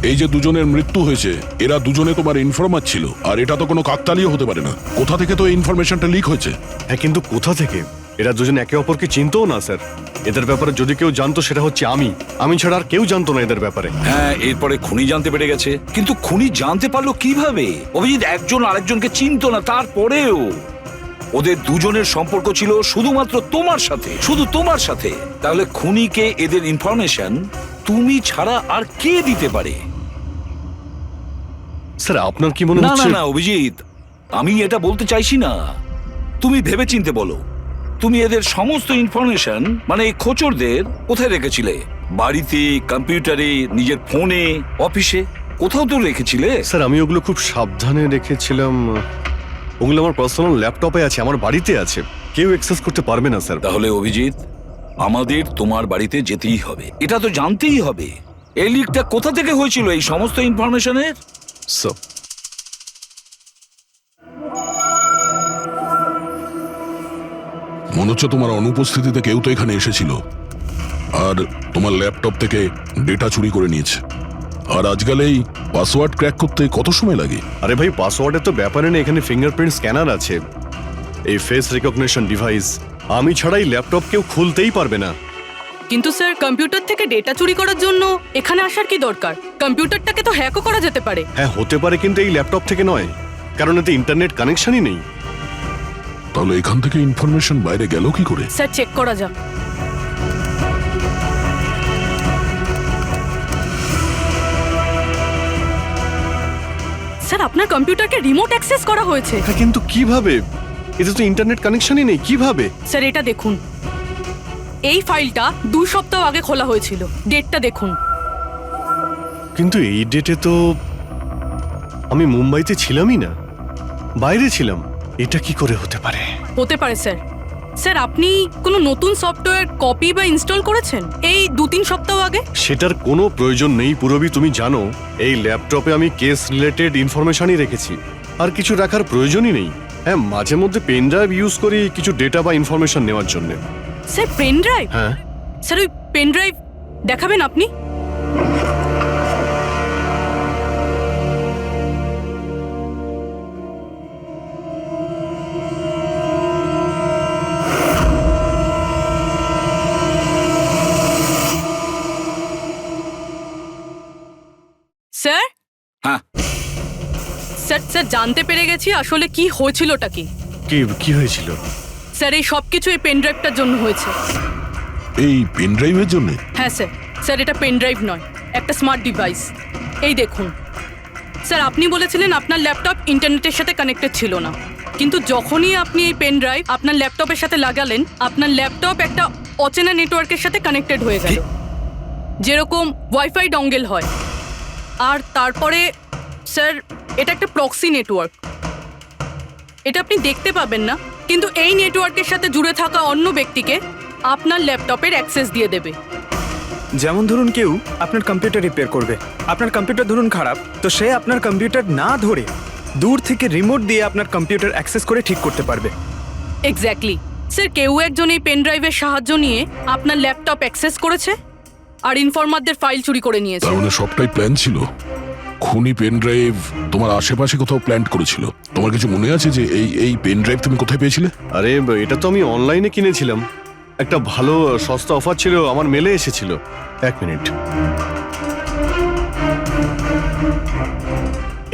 এই যে দুজনের মৃত্যু হয়েছে, এরা দুজনে তোমার ইনফরমার ছিল, আর এটা তো কোনো কাকতালীয় হতে পারে না। কোথা থেকে তো এই ইনফরমেশনটা লিক হয়েছে? হ্যাঁ, কিন্তু কোথা থেকে? এরা দুজন একে অপরকে চিনতও না স্যার। এদের ব্যাপারে যদি কেউ জানতো সেটা হচ্ছে আমি ছাড়া আর কেউ জানতো না এদের ব্যাপারে। হ্যাঁ, এরপরে খুনি জানতে পেরে গেছে। কিন্তু খুনি জানতে পারলো কিভাবে? অভিজিৎ একজন আরেকজনকে চিনতো না, তারপরেও ওদের দুজনের সম্পর্ক ছিল শুধুমাত্র তোমার সাথে, শুধু তোমার সাথে। তাহলে খুনিকে এদের ইনফরমেশন তুমি ছাড়া আর কে দিতে পারে? স্যার আপনার কি মনে না না হচ্ছে? না অভিজিৎ, আমি এটা বলতে চাইছি না। তুমি ভেবেচিন্তে বলো, তুমি এদের সমস্ত ইনফরমেশন মানে এই খোঁচরদের কোথায় রেখেছিলে? বাড়িতে, কম্পিউটারে, নিজের ফোনে, অফিসে, কোথাও তো রেখেছিলে। স্যার আমি ওগুলো খুব সাবধানে রেখেছিলাম। ওগুলো আমার পার্সোনাল ল্যাপটপে আছে, আমার বাড়িতে আছে, কেউ অ্যাক্সেস করতে পারবে না স্যার। তাহলে অভিজিৎ, আমাদের তোমার বাড়িতে যেতেই হবে, এটা তো জানতেই হবে এই লিকটা কোথা থেকে হয়েছিল এই সমস্ত ইনফরমেশনের। স্যার মনে হচ্ছে তোমার অনুপস্থিতিতে কেউ তো এখানে এসেছিল আর তোমার ল্যাপটপ থেকে ডেটা চুরি করে নিয়েছে। আর আজকাল এই পাসওয়ার্ড ক্র্যাক করতে কত সময় লাগে? আরে ভাই, পাসওয়ার্ডের তো ব্যাপারে নেই, এখানে ফিঙ্গারপ্রিন্ট স্ক্যানার আছে, এই ফেস রিকগনিশন ডিভাইস। আমি ছাড়াই ল্যাপটপ কেউ খুলতেই পারবে না। কিন্তু স্যার কম্পিউটার থেকে ডেটা চুরি করার জন্য এখানে আসার কি দরকার? কম্পিউটারটাকে তো হ্যাকও করা যেতে পারে। হ্যাঁ হতে পারে, কিন্তু এই ল্যাপটপ থেকে নয়, কারণ এতে ইন্টারনেট কানেকশনই নেই। তাহলে এখান থেকে ইনফরমেশন বাইরে গেল কি করে? স্যার চেক করা যাক। স্যার আপনার কম্পিউটারকে রিমোট অ্যাক্সেস করা হয়েছে। হ্যাঁ, কিন্তু কিভাবে? এতে তো ইন্টারনেট কানেকশনই নেই, কিভাবে? স্যার এটা দেখুন, এই ফাইলটা 2 সপ্তাহ আগে খোলা হয়েছিল। ডেটটা দেখুন। কিন্তু এই ডেটে তো আমি মুম্বাইতে ছিলামই না, বাইরে ছিলাম। এটা কি করে হতে পারে? হতে পারে স্যার। স্যার আপনি কোনো নতুন সফটওয়্যার কপি বা ইনস্টল করেছেন এই 2-3 সপ্তাহ আগে? সেটার কোনো প্রয়োজন নেই পুরবি, তুমি জানো এই ল্যাপটপে আমি কেস রিলেটেড ইনফরমেশনই রেখেছি, আর কিছু রাখার প্রয়োজনই নেই। হ্যাঁ, মাঝে মধ্যে পেন ড্রাইভ ইউজ করি কিছু ডেটা বা ইনফরমেশন নেওয়ার জন্য। Sir pen drive? হ্যাঁ স্যার ওই পেন ড্রাইভ দেখাবেন আপনি? স্যার হ্যাঁ স্যার স্যার জানতে পেরে গেছি আসলে কি হয়েছিলটা কি। কি হয়েছিল? স্যার এই সবকিছু এই পেন ড্রাইভটার জন্য হয়েছে। এই পেন ড্রাইভের জন্য? হ্যাঁ স্যার। স্যার এটা পেন ড্রাইভ নয়, একটা স্মার্ট ডিভাইস। এই দেখুন স্যার, আপনি বলেছিলেন আপনার ল্যাপটপ ইন্টারনেটের সাথে কানেক্টেড ছিল না, কিন্তু যখনই আপনি এই পেন ড্রাইভ আপনার ল্যাপটপের সাথে লাগালেন, আপনার ল্যাপটপ একটা অচেনা নেটওয়ার্কের সাথে কানেক্টেড হয়ে গেল, যেরকম ওয়াইফাই ডঙ্গেল হয়। আর তারপরে স্যার এটা একটা প্রক্সি নেটওয়ার্ক। এটা আপনি দেখতে পাবেন না, কিন্তু এই নেটওয়ার্কের সাথে জুড়ে থাকা অন্য ব্যক্তিকে আপনার ল্যাপটপের অ্যাক্সেস দিয়ে দেবে। যেমন ধরুন কেউ আপনার কম্পিউটার রিপেয়ার করবে, আপনার কম্পিউটার ধরুন খারাপ, তো সে আপনার কম্পিউটার না ধরে দূর থেকে রিমোট দিয়ে আপনার কম্পিউটার অ্যাক্সেস করে ঠিক করতে পারবে। এক্স্যাক্টলি স্যার, কেউ একজন এই পেন ড্রাইভের সাহায্য নিয়ে আপনার ল্যাপটপ অ্যাক্সেস করেছে আর ইনফরমারদের ফাইল চুরি করে নিয়েছে। তার মানে সবটাই প্ল্যান ছিল। খুনি পেন ড্রাইভ তোমার আশেপাশে কোথাও প্ল্যান করেছিল। তোমার কিছু মনে আছে যে এই পেন ড্রাইভ তুমি কোথায় পেয়েছিলে? আরে এটা তো আমি অনলাইনে কিনেছিলাম, একটা ভালো সস্তা অফার ছিল, আমার মেলে এসেছিল। 1 মিনিট,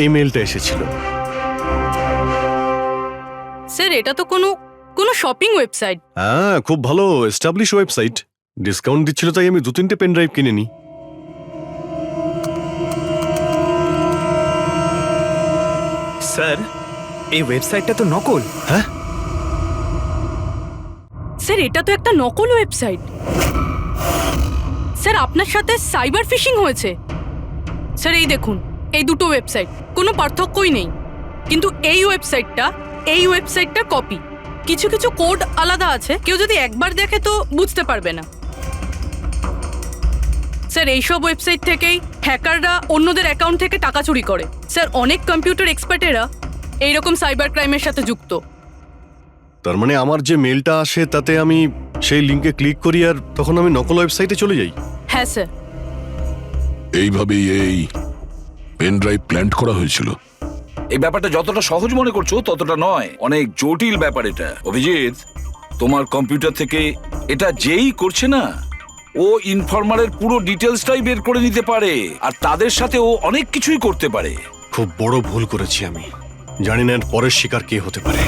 এই মেলটা এসেছিল। স্যার এটা তো কোনো শপিং ওয়েবসাইট। হ্যাঁ, খুব ভালো এস্টাবলিশ ওয়েবসাইট, ডিসকাউন্ট দিচ্ছিল তাই আমি 2-3টে পেন ড্রাইভ কিনে নিই। স্যার এই ওয়েবসাইটটা তো নকল। হ্যাঁ স্যার এটা তো একটা নকল ওয়েবসাইট। স্যার আপনার সাথে সাইবার ফিশিং হয়েছে। স্যার এই দেখুন, এই দুটো ওয়েবসাইট কোনো পার্থক্যই নেই, কিন্তু এই ওয়েবসাইটটা কপি। কিছু কিছু কোড আলাদা আছে, কেউ যদি একবার দেখে তো বুঝতে পারবে না। স্যার এইসব ওয়েবসাইট থেকেই হ্যাকাররা অন্যদের অ্যাকাউন্ট থেকে টাকা চুরি করে। স্যার অনেক কম্পিউটার এক্সপার্টেরা এইরকম সাইবার ক্রাইমের সাথে যুক্ত। তার মানে আমার যে মেলটা আসে তাতে আমি সেই লিঙ্কে ক্লিক করি আর তখন আমি নকল ওয়েবসাইটে চলে যাই। হ্যাঁ স্যার। এইভাবেই এই পেন ড্রাইভ প্ল্যান করা হয়েছিল। এই ব্যাপারটা যতটা সহজ মনে করছো ততটা নয়, অনেক জটিল ব্যাপার এটা। অভিজিৎ, তোমার কম্পিউটার থেকে এটা যেই করছে না, ও ইনফরমারের পুরো ডিটেলসটাই বের করে নিতে পারে, আর তাদের সাথে ও অনেক কিছুই করতে পারে। খুব বড় ভুল করেছি আমি, জানি না এর পরের শিকার কে হতে পারে।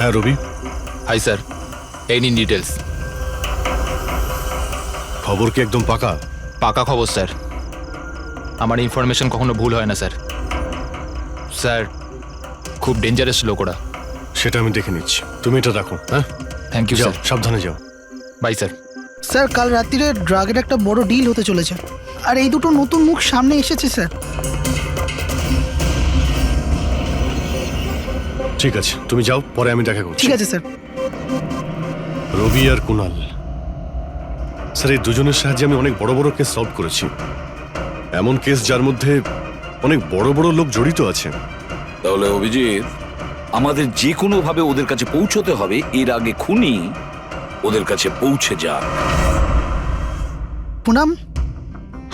হ্যাঁ রবি। হাই স্যার, এই নিন ডিটেলস। খবর কি একদম পাকা? পাকা খবর স্যার, আমার ইনফরমেশন কখনো ভুল হয় না স্যার। স্যার খুব ডেঞ্জারাস লোক ওরা। সেটা আমি দেখে নিচ্ছি, তুমি এটা রাখো। হ্যাঁ থ্যাংক ইউ যাও, স্যার। সাবধানে যাও। By sir. স্যার কাল রাত্রিরে ড্রাগের একটা বড় ডিল হতে চলেছে, আর এই দুটো নতুন মুখ সামনে এসেছে স্যার। ঠিক আছে, তুমি যাও, পরে আমি দেখা করছি। ঠিক আছে স্যার। রবি আর কুনাল, স্যার এই দুজনের সাহায্যে আমি অনেক বড় বড় কেস সলভ করেছি, এমন কেস যার মধ্যে অনেক বড় বড় লোক জড়িত আছে। তাহলে অভিজিৎ, আমাদের যে কোনো ভাবে ওদের কাছে পৌঁছতে হবে এর আগে খুনি ওদের কাছে পৌঁছে যাক। পুনাম।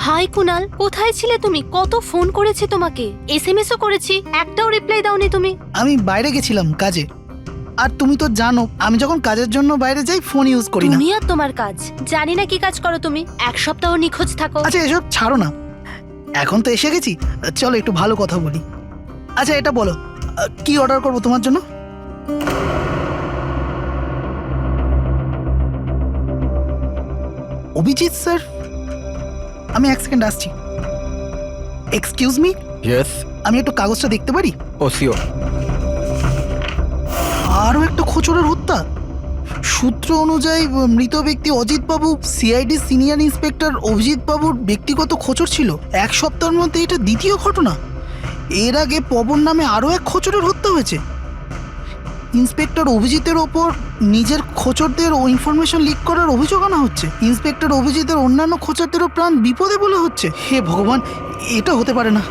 হাই কুনাল, কোথায় ছিলে তুমি? কত ফোন করেছি তোমাকে, এসএমএসও করেছি, একটাও রিপ্লাই দাওনি তুমি। আমি বাইরে গেছিলাম কাজে। আর তুমি তো জানো আমি যখন কাজের জন্য বাইরে যাই ফোন ইউজ করি না। তুমি আর তোমার কাজ, জানি না কি কাজ করো তুমি, এক সপ্তাহ নিখোঁজ থাকো। আচ্ছা এসব ছাড়ো না, এখন তো এসে গেছি, চলো একটু ভালো কথা বলি। আচ্ছা এটা বলো, কি অর্ডার করবো তোমার জন্য? অভিজিৎ স্যার, আমি এক সেকেন্ড আসছি। Excuse me, yes. আমি একটু কাগজটা দেখতে পারি? ও শিওর। আরও একটা খোঁচরের হত্যা। সূত্র অনুযায়ী মৃত ব্যক্তি অজিত বাবু সিআইডি সিনিয়র ইন্সপেক্টর অভিজিৎ বাবুর ব্যক্তিগত খোঁচর ছিল। এক সপ্তাহের মধ্যে এটা দ্বিতীয় ঘটনা। এর আগে পবন নামে আরও এক খোঁচরের হত্যা হয়েছে। ইন্সপেক্টর অভিজিতের ওপর নিজের খোঁচরদের ও ইনফরমেশন লিক করার অভিযোগ আনা হচ্ছে। ইন্সপেক্টর অভিজিতের অন্যান্য খোঁচরদেরও প্রাণ বিপদে বলে হচ্ছে। হে ভগবান, এটা হতে পারে না।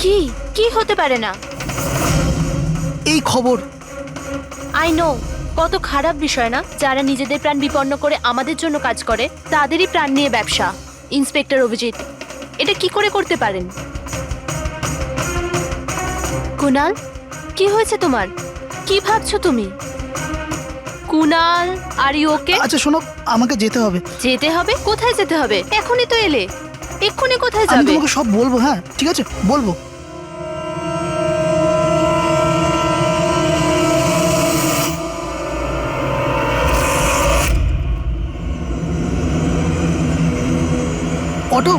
কি কি হতে পারে না? এই খবর। আই নো, কত খারাপ বিষয় না? যারা নিজেদের প্রাণ বিপন্ন করে আমাদের জন্য কাজ করে তাদেরই প্রাণ নিয়ে ব্যবসা। ইন্সপেক্টর অভিজিৎ এটা কি করে করতে পারেন? কুনাল, কি হয়েছে তোমার? কি ভাবছো তুমি? Kunal, are you okay? আচ্ছা শোনো, আমাকে যেতে হবে। যেতে হবে? কোথায় যেতে হবে? এখনই তো এলে, এক্ষুনি কোথায় আমি যাবে? তোমাকে সব বলবো। হ্যাঁ ঠিক আছে, বলবো। অটো,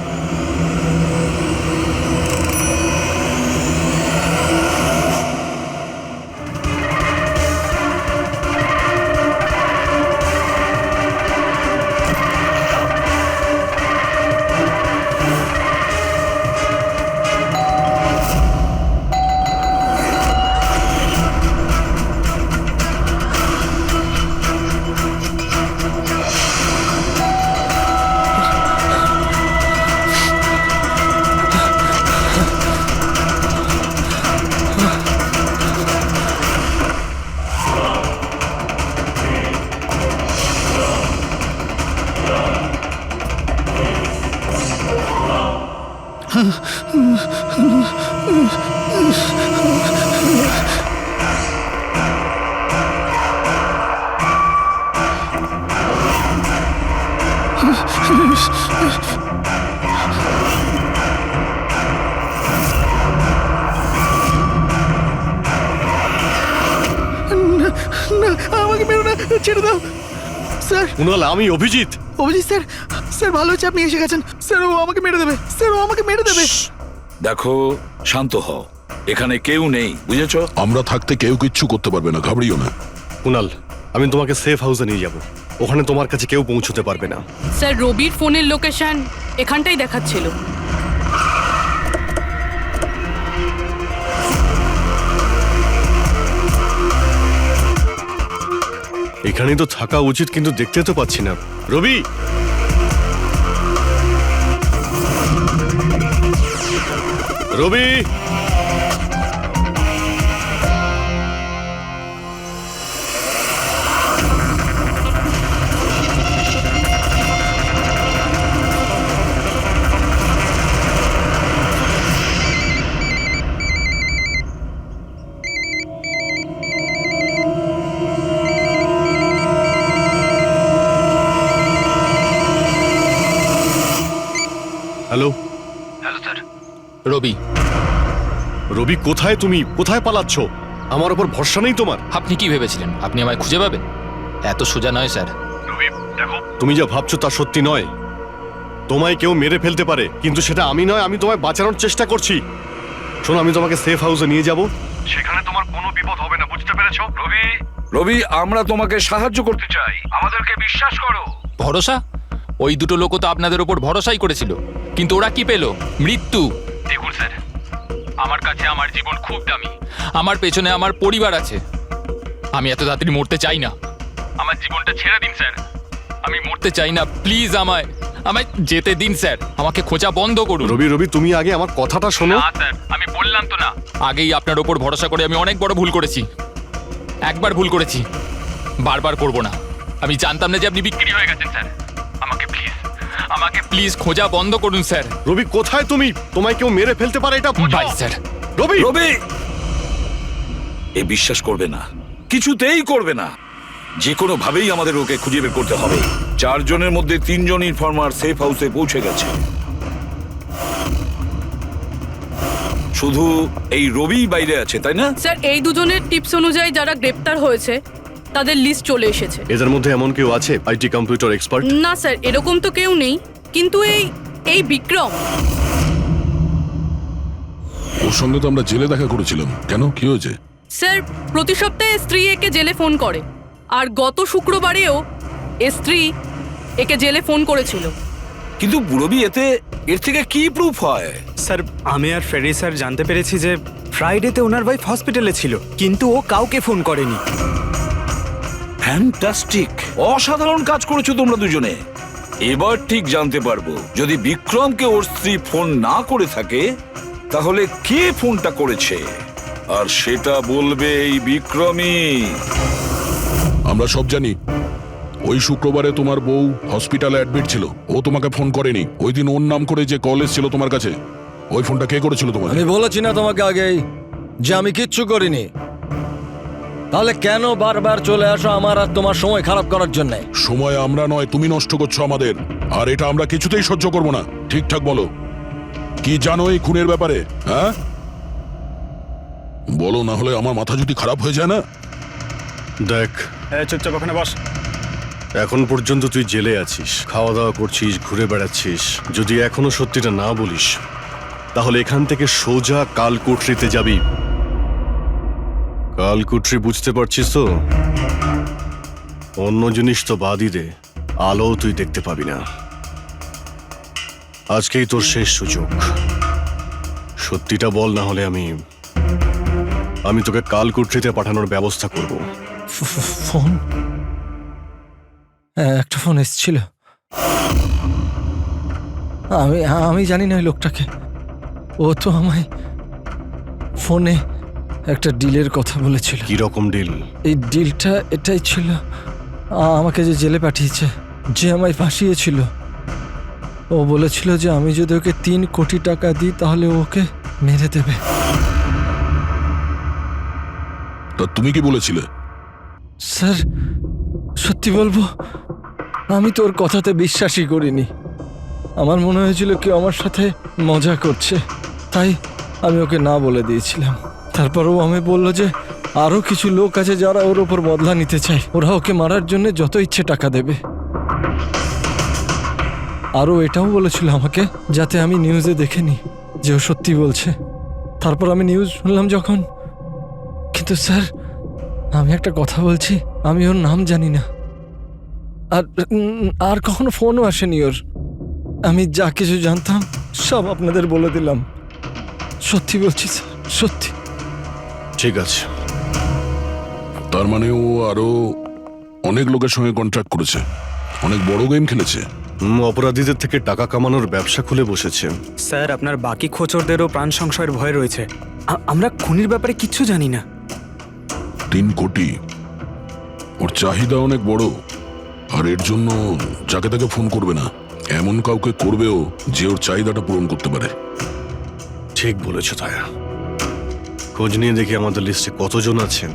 না, আমাকে মেরো না, ছেড়ে দাও স্যার। কুনাল, আমি অভিজিৎ। অভিজিৎ স্যার, স্যার ভালো হচ্ছে আপনি এসে গেছেন। স্যার ও আমাকে মেরে দেবে, স্যার ও আমাকে মেরে দেবে। দেখো, শান্ত হও, এখানে কেউ নেই, বুঝেছো? আমরা থাকতে কেউ কিচ্ছু করতে পারবে না, ঘাবড়িও না। কুনাল, আমি তোমাকে সেফ হাউসে নিয়ে যাব। ওখানে তোমার কাছে কেউ পৌঁছতে পারবে না। স্যার, রবির ফোনের লোকেশন এখানটাই দেখাচ্ছিল। এখানেই তো থাকা উচিত, কিন্তু দেখতে তো পাচ্ছি না। Rabi, Rabi, hello. Hello sir. Rabi. Rabi, কোথায় তুমি? কোথায় পালাচ্ছ? আমার উপর ভরসা নেই তোমার? আপনি কি ভেবেছিলেন আপনি আমায় খুঁজে পাবেন? এত সোজা নয় স্যার। রবি দেখো, তুমি যা ভাবছো তা সত্যি নয়। তোমায় কেউ মেরে ফেলতে পারে, কিন্তু সেটা আমি নয়। আমি তোমায় বাঁচানোর চেষ্টা করছি। শোনো, আমি তোমাকে সেফ হাউসে নিয়ে যাব। সেখানে তোমার কোনো বিপদ হবে না, বুঝতে পেরেছো? রবি, রবি, আমরা তোমাকে সাহায্য করতে চাই, আমাদেরকে বিশ্বাস করো। ভরসা? ওই দুটো লোক তো আপনাদের ওপর ভরসাই করেছিল, কিন্তু ওরা কি পেল? মৃত্যু। দেখুন স্যার, আমার কাছে আমার জীবন খুব দামি। আমার পেছনে আমার পরিবার আছে। আমি এত তাড়াতাড়ি মরতে চাই না। আমার জীবনটা ছেড়ে দিন স্যার, আমি মরতে চাই না। প্লিজ আমায় যেতে দিন স্যার, আমাকে খোঁজা বন্ধ করুন। রবি, রবি, তুমি আগে আমার কথাটা শোনো। না স্যার, আমি বললাম তো না, আগেই আপনার ওপর ভরসা করে আমি অনেক বড় ভুল করেছি। একবার ভুল করেছি, বারবার করব না। আমি জানতাম না যে আপনি বিক্রি হয়ে গেছেন স্যার। আমাকে প্লিজ খোঁজা বন্ধ করুন স্যার। রবি, কোথায় তুমি? তোমায় কেউ মেরে ফেলতে পারে, এটা বোঝো। By sir. রবি, রবি, এ বিশ্বাস করবে না, কিছুতেই করবে না। যে কোনো ভাবেই আমাদের ওকে খুঁজে বের করতে হবে। 4 জনের মধ্যে 3 জন ইনফর্মার সেফ হাউসে পৌঁছে গেছে। শুধু এই রবি বাইরে আছে, তাই না? স্যার, এই দুজনের টিপস অনুযায়ী যারা গ্রেপ্তার হয়েছে তাদের লিস্ট চলে এসেছে। এদের মধ্যে এমন কেউ আছে আইটি কম্পিউটার এক্সপার্ট? না স্যার, এরকম তো কেউ নেই, কিন্তু এই বিক্রম। ওর সঙ্গে তো আমরা জেলে দেখা করেছিলাম, কেন কি হয়েছে? স্যার, প্রতি সপ্তাহে স্ত্রী একে জেলে ফোন করে, আর গত শুক্রবারেও স্ত্রী একে জেলে ফোন করেছিল। কিন্তু বুড়বি এর থেকে কি প্রুফ হয়? স্যার, আমি আর ফেরি স্যার জানতে পেরেছি যে ফ্রাইডেতে ওনার ওয়াইফ হসপিটালে ছিল, কিন্তু ও কাউকে ফোন করেনি। ফ্যান্টাস্টিক, অসাধারণ কাজ করেছো তোমরা দুজনে। এবার ঠিক জানতে পারবো যদি বিক্রমকে ওর স্ত্রী ফোন না করে থাকে তাহলে কে ফোনটা করেছে, আর সেটা বলবে এই বিক্রমই। আমরা সব জানি ওই শুক্রবারে তোমার বউ হসপিটালে অ্যাডমিট ছিল, ও তোমাকে ফোন করেনি। ওই দিন ওর নাম করে যে কল এসেছিল তোমার কাছে, ওই ফোনটা কে করেছিল তোমার? আমি বলেছি না তোমাকে আগেই যে আমি কিচ্ছু করিনি? তাহলে কেন বারবার চলে আসো আমার আর তোমার সময় খারাপ করার জন্য? সময় আমরা নয়, তুমি নষ্ট করছো আমাদের, আর এটা আমরা কিছুতেই সহ্য করব না। ঠিকঠাক বলো, কি জানো এই খুনের ব্যাপারে? হ্যাঁ বলো, না হলে আমার মাথা যদি খারাপ হয়ে যায় না। দেখ, চুপচাপ ওখানে বস। এখন পর্যন্ত তুই জেলে আছিস, খাওয়া দাওয়া করছিস, ঘুরে বেড়াচ্ছিস। যদি এখনো সত্যিটা না বলিস তাহলে এখান থেকে সোজা কালকুটরিতে যাবি। কালকুটরি বুঝতে পারছিস তো? অন্য জিনিস তো বাদই দে, আলো তুই দেখতে পাবি না। আজকেই তোর শেষ সুযোগ। সত্যিটা বল, না হলে আমি তোকে কালকুটরিতে পাঠানোর ব্যবস্থা করব। ফোন? একটা ফোন এসেছিল। আমি জানি না ওই লোকটাকে। ও তো আমায় ফোনে একটা ডিলের কথা বলেছিল। কি রকম ডিল? এই ডিলটা এটাই ছিল, আমাকে যে জেলে পাঠিয়েছে, যে আমায় ফাঁসিয়েছিল, ও বলেছিল যে আমি যদি ওকে 3 কোটি টাকা দিই তাহলে ওকে মেরে দেবে। তা তুমি কি বলেছিলে? স্যার, সত্যি বলবো, আমি তোর কথাতে বিশ্বাসই করিনি। আমার মনে হয়েছিল কেউ আমার সাথে মজা করছে, তাই আমি ওকে না বলে দিয়েছিলাম। তারপরও আমি বলল যে আরও কিছু লোক আছে যারা ওর ওপর বদলা নিতে চায়, ওরা ওকে মারার জন্য যত ইচ্ছে টাকা দেবে। আরও এটাও বলেছিল আমাকে যাতে আমি নিউজে দেখে নিই যে ও সত্যি বলছে। তারপর আমি নিউজ শুনলাম যখন। কিন্তু স্যার, আমি একটা কথা বলছি, আমি ওর নাম জানি না, আর কখনো ফোনও আসেনি ওর। আমি যা কিছু জানতাম সব আপনাদের বলে দিলাম। সত্যি বলছি স্যার, সত্যি। ঠিক আছে। তার মানে ও আরো অনেক লোকের সঙ্গে কন্ট্রাক্ট করেছে, অনেক বড় গেম খেলেছে। অপরাধীদের থেকে টাকা কামানোর ব্যবসা খুলে বসেছে। স্যার, আপনার বাকি খোঁচরদেরও প্রাণ সংশয়ের ভয় রয়েছে। আমরা খুনির ব্যাপারে কিচ্ছু জানি না। 3 কোটি, ওর চাহিদা অনেক বড়, আর এর জন্য যাকে তাকে ফোন করবে না, এমন কাউকে করবেও যে ওর চাহিদাটা পূরণ করতে পারে। ঠিক বলেছ তায়া। খোঁজ নিয়ে দেখি আমাদের লিস্টে কতজন আছেন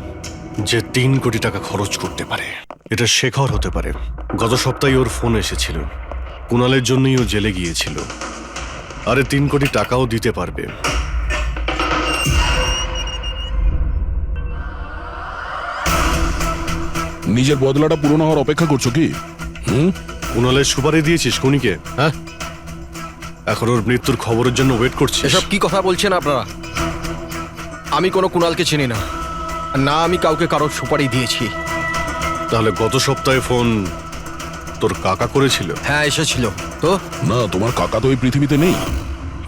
যে 3 কোটি টাকা খরচ করতে পারে। এটা শেখর হতে পারে। গত সপ্তাহে ওর ফোন এসেছিল, কুণালের জন্যই ও জেলে গিয়েছিল। আরে 3 কোটি টাকাও দিতে পারবে। নিজের বদলাটা পূরণ হওয়ার অপেক্ষা করছো কি? কুণালের সুপারি দিয়েছিস খুনিকে? হ্যাঁ, এখন ওর মৃত্যুর খবরের জন্য ওয়েট করছিস? এসব কি কথা বলছেন আপনারা? আমি কোনো কুণালকে চিনি না, না আমি কাউকে কারোর সুপারি দিয়েছি। তাহলে গত সপ্তাহে ফোন তোর কাকা করেছিল? হ্যাঁ, এসেছিল তো। না, তোমার কাকা তো এই পৃথিবীতে নেই।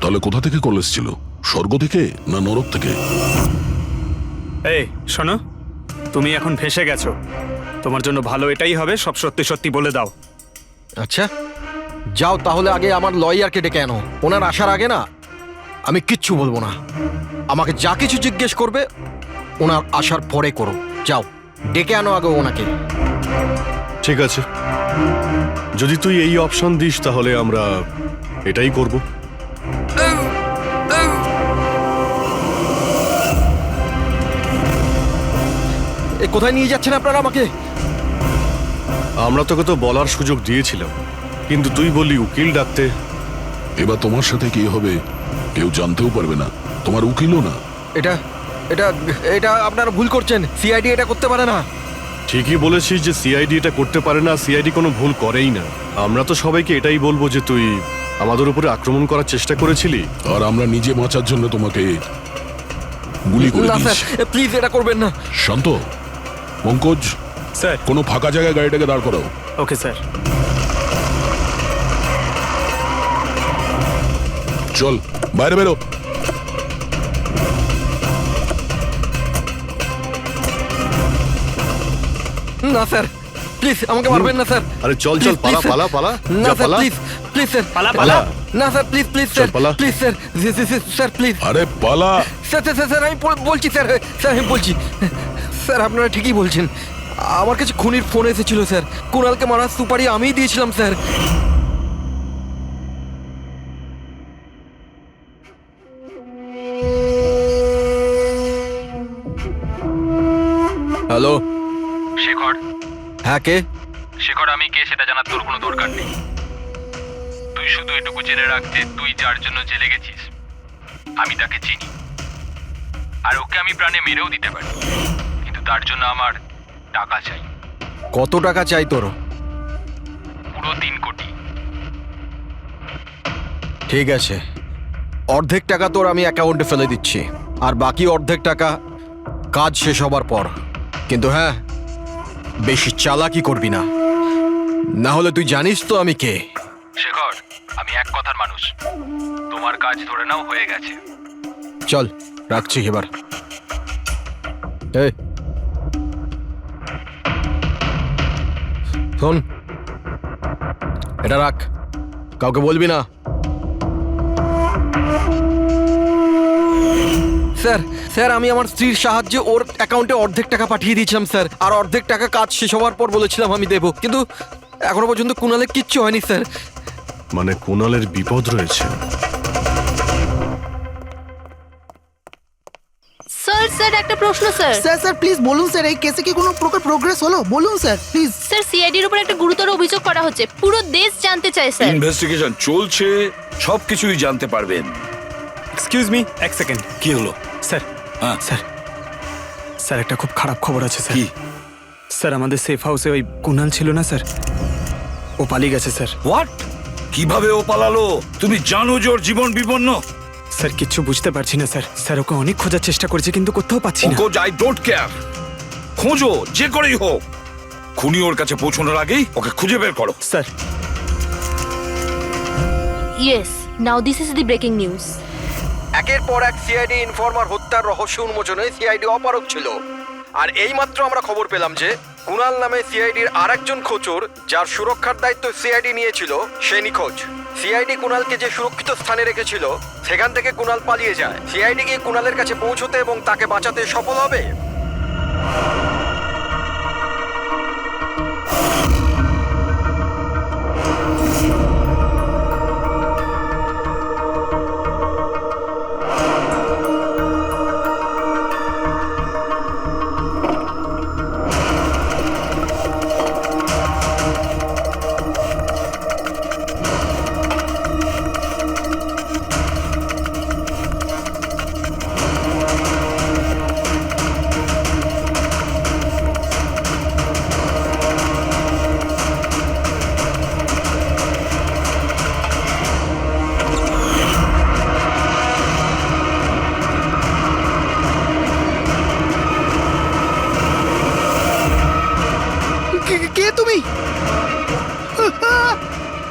তাহলে কোথা থেকে কল এসেছিল? স্বর্গ থেকে না নরক থেকে? এই শোনো, তুমি এখন ফেঁসে গেছো। তোমার জন্য ভালো এটাই হবে সব সত্যি সত্যি বলে দাও। আচ্ছা যাও, তাহলে আগে আমার লয়ারকে ডেকে আনো। ওনার আসার আগে না আমি কিচ্ছু বলবো না। আমাকে যা কিছু জিজ্ঞেস করবে ওনার আসার পরে করো। যাও, ডেকে আনো আগে ওনাকে। ঠিক আছে, যদি তুই এই অপশন দিস তাহলে আমরা এটাই করব। কোথায় নিয়ে যাচ্ছেন আপনারা আমাকে? আমরা তোকে তো বলার সুযোগ দিয়েছিলাম, কিন্তু তুই বললি উকিল ডাকতে। এবার তোমার সাথে কি হবে কেউ জানতেও পারবে না, তোমার উকিলও না। এটা এটা এটা আপনারা ভুল করছেন, সিআইডি এটা করতে পারে না। ঠিকই বলেছিস যে সিআইডি এটা করতে পারে না, সিআইডি কোনো ভুল করেই না। আমরা তো সবাইকে এটাই বলবো যে তুই আমাদের উপরে আক্রমণ করার চেষ্টা করেছিলি, আর আমরা নিজে বাঁচার জন্য তোমাকে গুলি করে না দিয়েছি। স্যার, প্লিজ এটা করবেন না। শান্ত, পঙ্কজ, স্যার। কোনো ফাঁকা জায়গায় গাড়িটাকে দাঁড় করাও। Okay sir. চল বাইরে বেরো। না স্যার, প্লিজ আমাকে মারবেন না স্যার। আরে চল চল, পালা পালা পালা, না যা স্যার, পালা। প্লিজ প্লিজ স্যার, পালা, পালা। না স্যার, প্লিজ প্লিজ চল, স্যার, পালা। Please sir, sir please. আরে পালা। স্যার স্যার স্যার আমি বলছি স্যার, স্যার আমি বলছি স্যার, আপনারা ঠিকই বলছেন। আমার কাছে খুনির ফোন এসেছিল স্যার, কুণালকে মারার সুপারি আমিই দিয়েছিলাম স্যার। হ্যালো শেখর, হ্যাঁ কে? শেখর আমি কে সেটা জানার তোর কোনো দরকার নেই। তুই শুধু এটুকু জেনে রাখ যে তুই যার জন্য জেলে গেছিস আমি তাকে চিনি, আর ওকে আমি প্রাণে মেরেও দিতে পারি, কিন্তু তার জন্য আমার টাকা চাই। কত টাকা চাই তোর? পুরো 3 কোটি। ঠিক আছে, অর্ধেক টাকা তোর আমি অ্যাকাউন্টে ফেলে দিচ্ছি, আর বাকি অর্ধেক টাকা কাজ শেষ হবার পর। কিন্তু হ্যাঁ, বেশি চালাকি করবি না, না হলে তুই জানিস তো আমি কে। শেখর, আমি এক কথার মানুষ, তোমার কাজ ধরে নাও হয়ে গেছে। চল রাখছি এবার। এই শোন, এটা রাখ, কাউকে বলবি না। স্যার স্যার আমি আমার স্ত্রীর সাহায্যে ওর অ্যাকাউন্টে অর্ধেক টাকা পাঠিয়ে দিয়েছিলাম স্যার, আর অর্ধেক টাকা কাজ শেষ হওয়ার পর বলেছিলাম আমি দেবো, কিন্তু এখনো পর্যন্ত কুণালের কিচ্ছু হয়নি স্যার। মানে কুণালের বিপদ রয়েছে। স্যার স্যার একটা প্রশ্ন স্যার। স্যার স্যার প্লিজ বলুন স্যার, এই কেসে কি কোনো প্রকার প্রোগ্রেস হলো? বলুন স্যার প্লিজ। স্যার সিআইডির উপর একটা গুরুতর অভিযোগ করা হচ্ছে, পুরো দেশ জানতে চায় স্যার। ইনভেস্টিগেশন চলছে, সবকিছুই জানতে পারবেন। এক্সকিউজ মি, এক সেকেন্ড। কি হলো? স্যার, হ্যাঁ স্যার, স্যার একটা খুব খারাপ খবর আছে স্যার। কি? স্যার আমাদের সেফ হাউসে ওই কুণাল ছিল না স্যার, ও পালিয়ে গেছে স্যার। হোয়াট? কিভাবে ও পালালো? তুমি জানো যে ওর জীবন বিপন্ন। স্যার কিচ্ছু বুঝতে পারছি না স্যার। স্যার ওকে অনেক খোঁজার চেষ্টা করেছে কিন্তু কোথাও পাচ্ছি না। ওকে আই ডোন্ট কেয়ার, খোঁজো যে করেই হোক, খুনি ওর কাছে পৌঁছানোর আগেই ওকে খুঁজে বের করো। Sir. Yes, now this is the breaking news. একের পর এক সিআইডি ইনফরমার হত্যার রহস্য উন্মোচনে সিআইডি অপারগ ছিল, আর এইমাত্র আমরা খবর পেলাম যে কুণাল নামে সিআইডির আরেকজন খোঁচর, যার সুরক্ষার দায়িত্ব সিআইডি নিয়েছিল, সে নিখোঁজ। সিআইডি কুণালকে যে সুরক্ষিত স্থানে রেখেছিল সেখান থেকে কুণাল পালিয়ে যায়। সিআইডি কি কুণালের কাছে পৌঁছতে এবং তাকে বাঁচাতে সফল হবে? কে তুমি?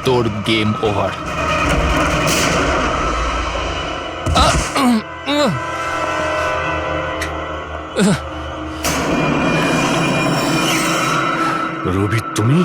তোর গেম ওভার। রবি তুমি?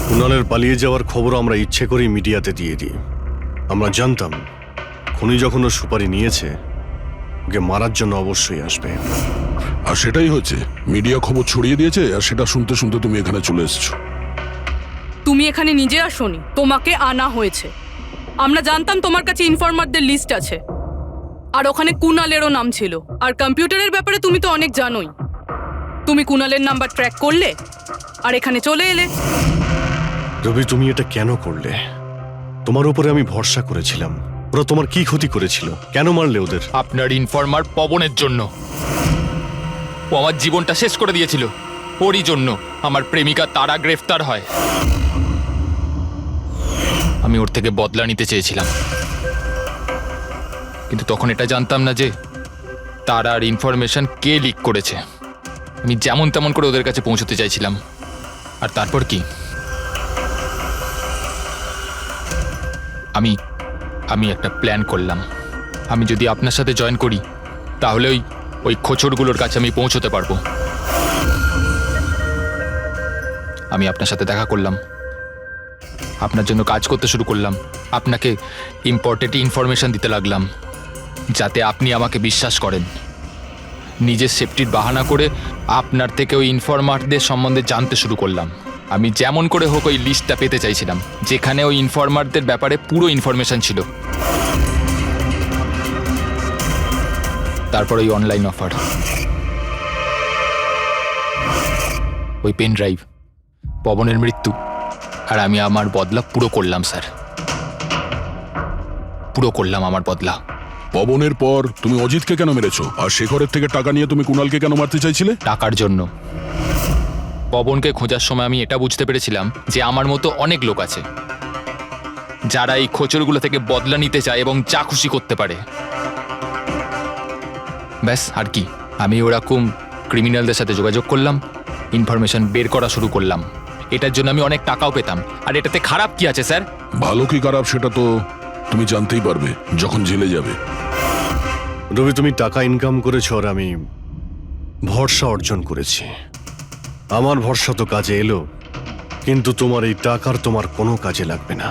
কুণালের পালিয়ে যাওয়ার খবর আমরা ইচ্ছে করেই মিডিয়াতে দিয়ে দিই। আমরা জানতাম খুনি যখন ও সুপারি নিয়েছে, ওকে মারার জন্য অবশ্যই আসবে। আর সেটাই হচ্ছে, মিডিয়া খবর ছড়িয়ে দিয়েছে, আর সেটা শুনতে শুনতে তুমি এখানে চলে এসেছো। তুমি এখানে নিজে আসোনি, তোমাকে আনা হয়েছে। আমরা জানতাম তোমার কাছে ইনফরমারদের লিস্ট আছে, আর ওখানে কুণালেরও নাম ছিল। আর কম্পিউটারের ব্যাপারে তুমি তো অনেক জানোই। তুমি কুণালের নাম্বার ট্র্যাক করলে আর এখানে চলে এলে। রবি, তুমি এটা কেন করলে? তোমার উপরে আমি ভরসা করেছিলাম। ওরা তোমার কি ক্ষতি করেছিল? কেন মারলে ওদের? আপনার ইনফরমার পবনের জন্য। ও আমার জীবনটা শেষ করে দিয়েছিল। ওরই জন্য আমার প্রেমিকা তারা গ্রেফতার হয়। আমি ওর থেকে বদলা নিতে চেয়েছিলাম, কিন্তু তখন এটা জানতাম না যে তারার ইনফরমেশন কে লিক করেছে। আমি যেমন তেমন করে ওদের কাছে পৌঁছতে চাইছিলাম। আর তারপর কি, আমি একটা প্ল্যান করলাম। আমি যদি আপনার সাথে জয়েন করি, তাহলে ওই খোঁচরগুলোর কাছে আমি পৌঁছতে পারবো। আমি আপনার সাথে দেখা করলাম, আপনার জন্য কাজ করতে শুরু করলাম, আপনাকে ইম্পর্টেন্ট ইনফরমেশন দিতে লাগলাম, যাতে আপনি আমাকে বিশ্বাস করেন। নিজের সেফটির বাহানা করে আপনার থেকে ওই ইনফরমারদের সম্বন্ধে জানতে শুরু করলাম। আমি যেমন করে হোক ওই লিস্টটা পেতে চাইছিলাম, যেখানে ওই ইনফরমারদের ব্যাপারে পুরো ইনফরমেশন ছিল। তারপর ওই অনলাইন অফার, ওই পেন ড্রাইভ, পবনের মৃত্যু, আর আমি আমার বদলা পুরো করলাম স্যার। পুরো করলাম আমার বদলা। পবনের পর তুমি অজিতকে কেন মেরেছো? আর শেখরের থেকে টাকা নিয়ে তুমি কুণালকে কেন মারতে চাইছিলে? টাকার জন্য। পবনকে খোঁজার সময় আমি এটা বুঝতে পেরেছিলাম যে আমার মতো অনেক লোক আছে যারা এই খোঁচরগুলো থেকে বদলা নিতে চায় এবং যা খুশি করতে পারে। ব্যাস, আর কি। আমি ওরকম ক্রিমিনালদের সাথে যোগাযোগ করলাম, ইনফরমেশন বের করা শুরু করলাম। এটার জন্য আমি অনেক টাকাও পেতাম। আর এটাতে খারাপ কি আছে স্যার? ভালো কি খারাপ সেটা তো তুমি জানতেই পারবে যখন জেলে যাবে। রবি, তুমি টাকা ইনকাম করেছো আর আমি ভরসা অর্জন করেছি। আমার ভরসা তো কাজে এলো, কিন্তু তোমার এই টাকার তোমার কোনো কাজে লাগবে না।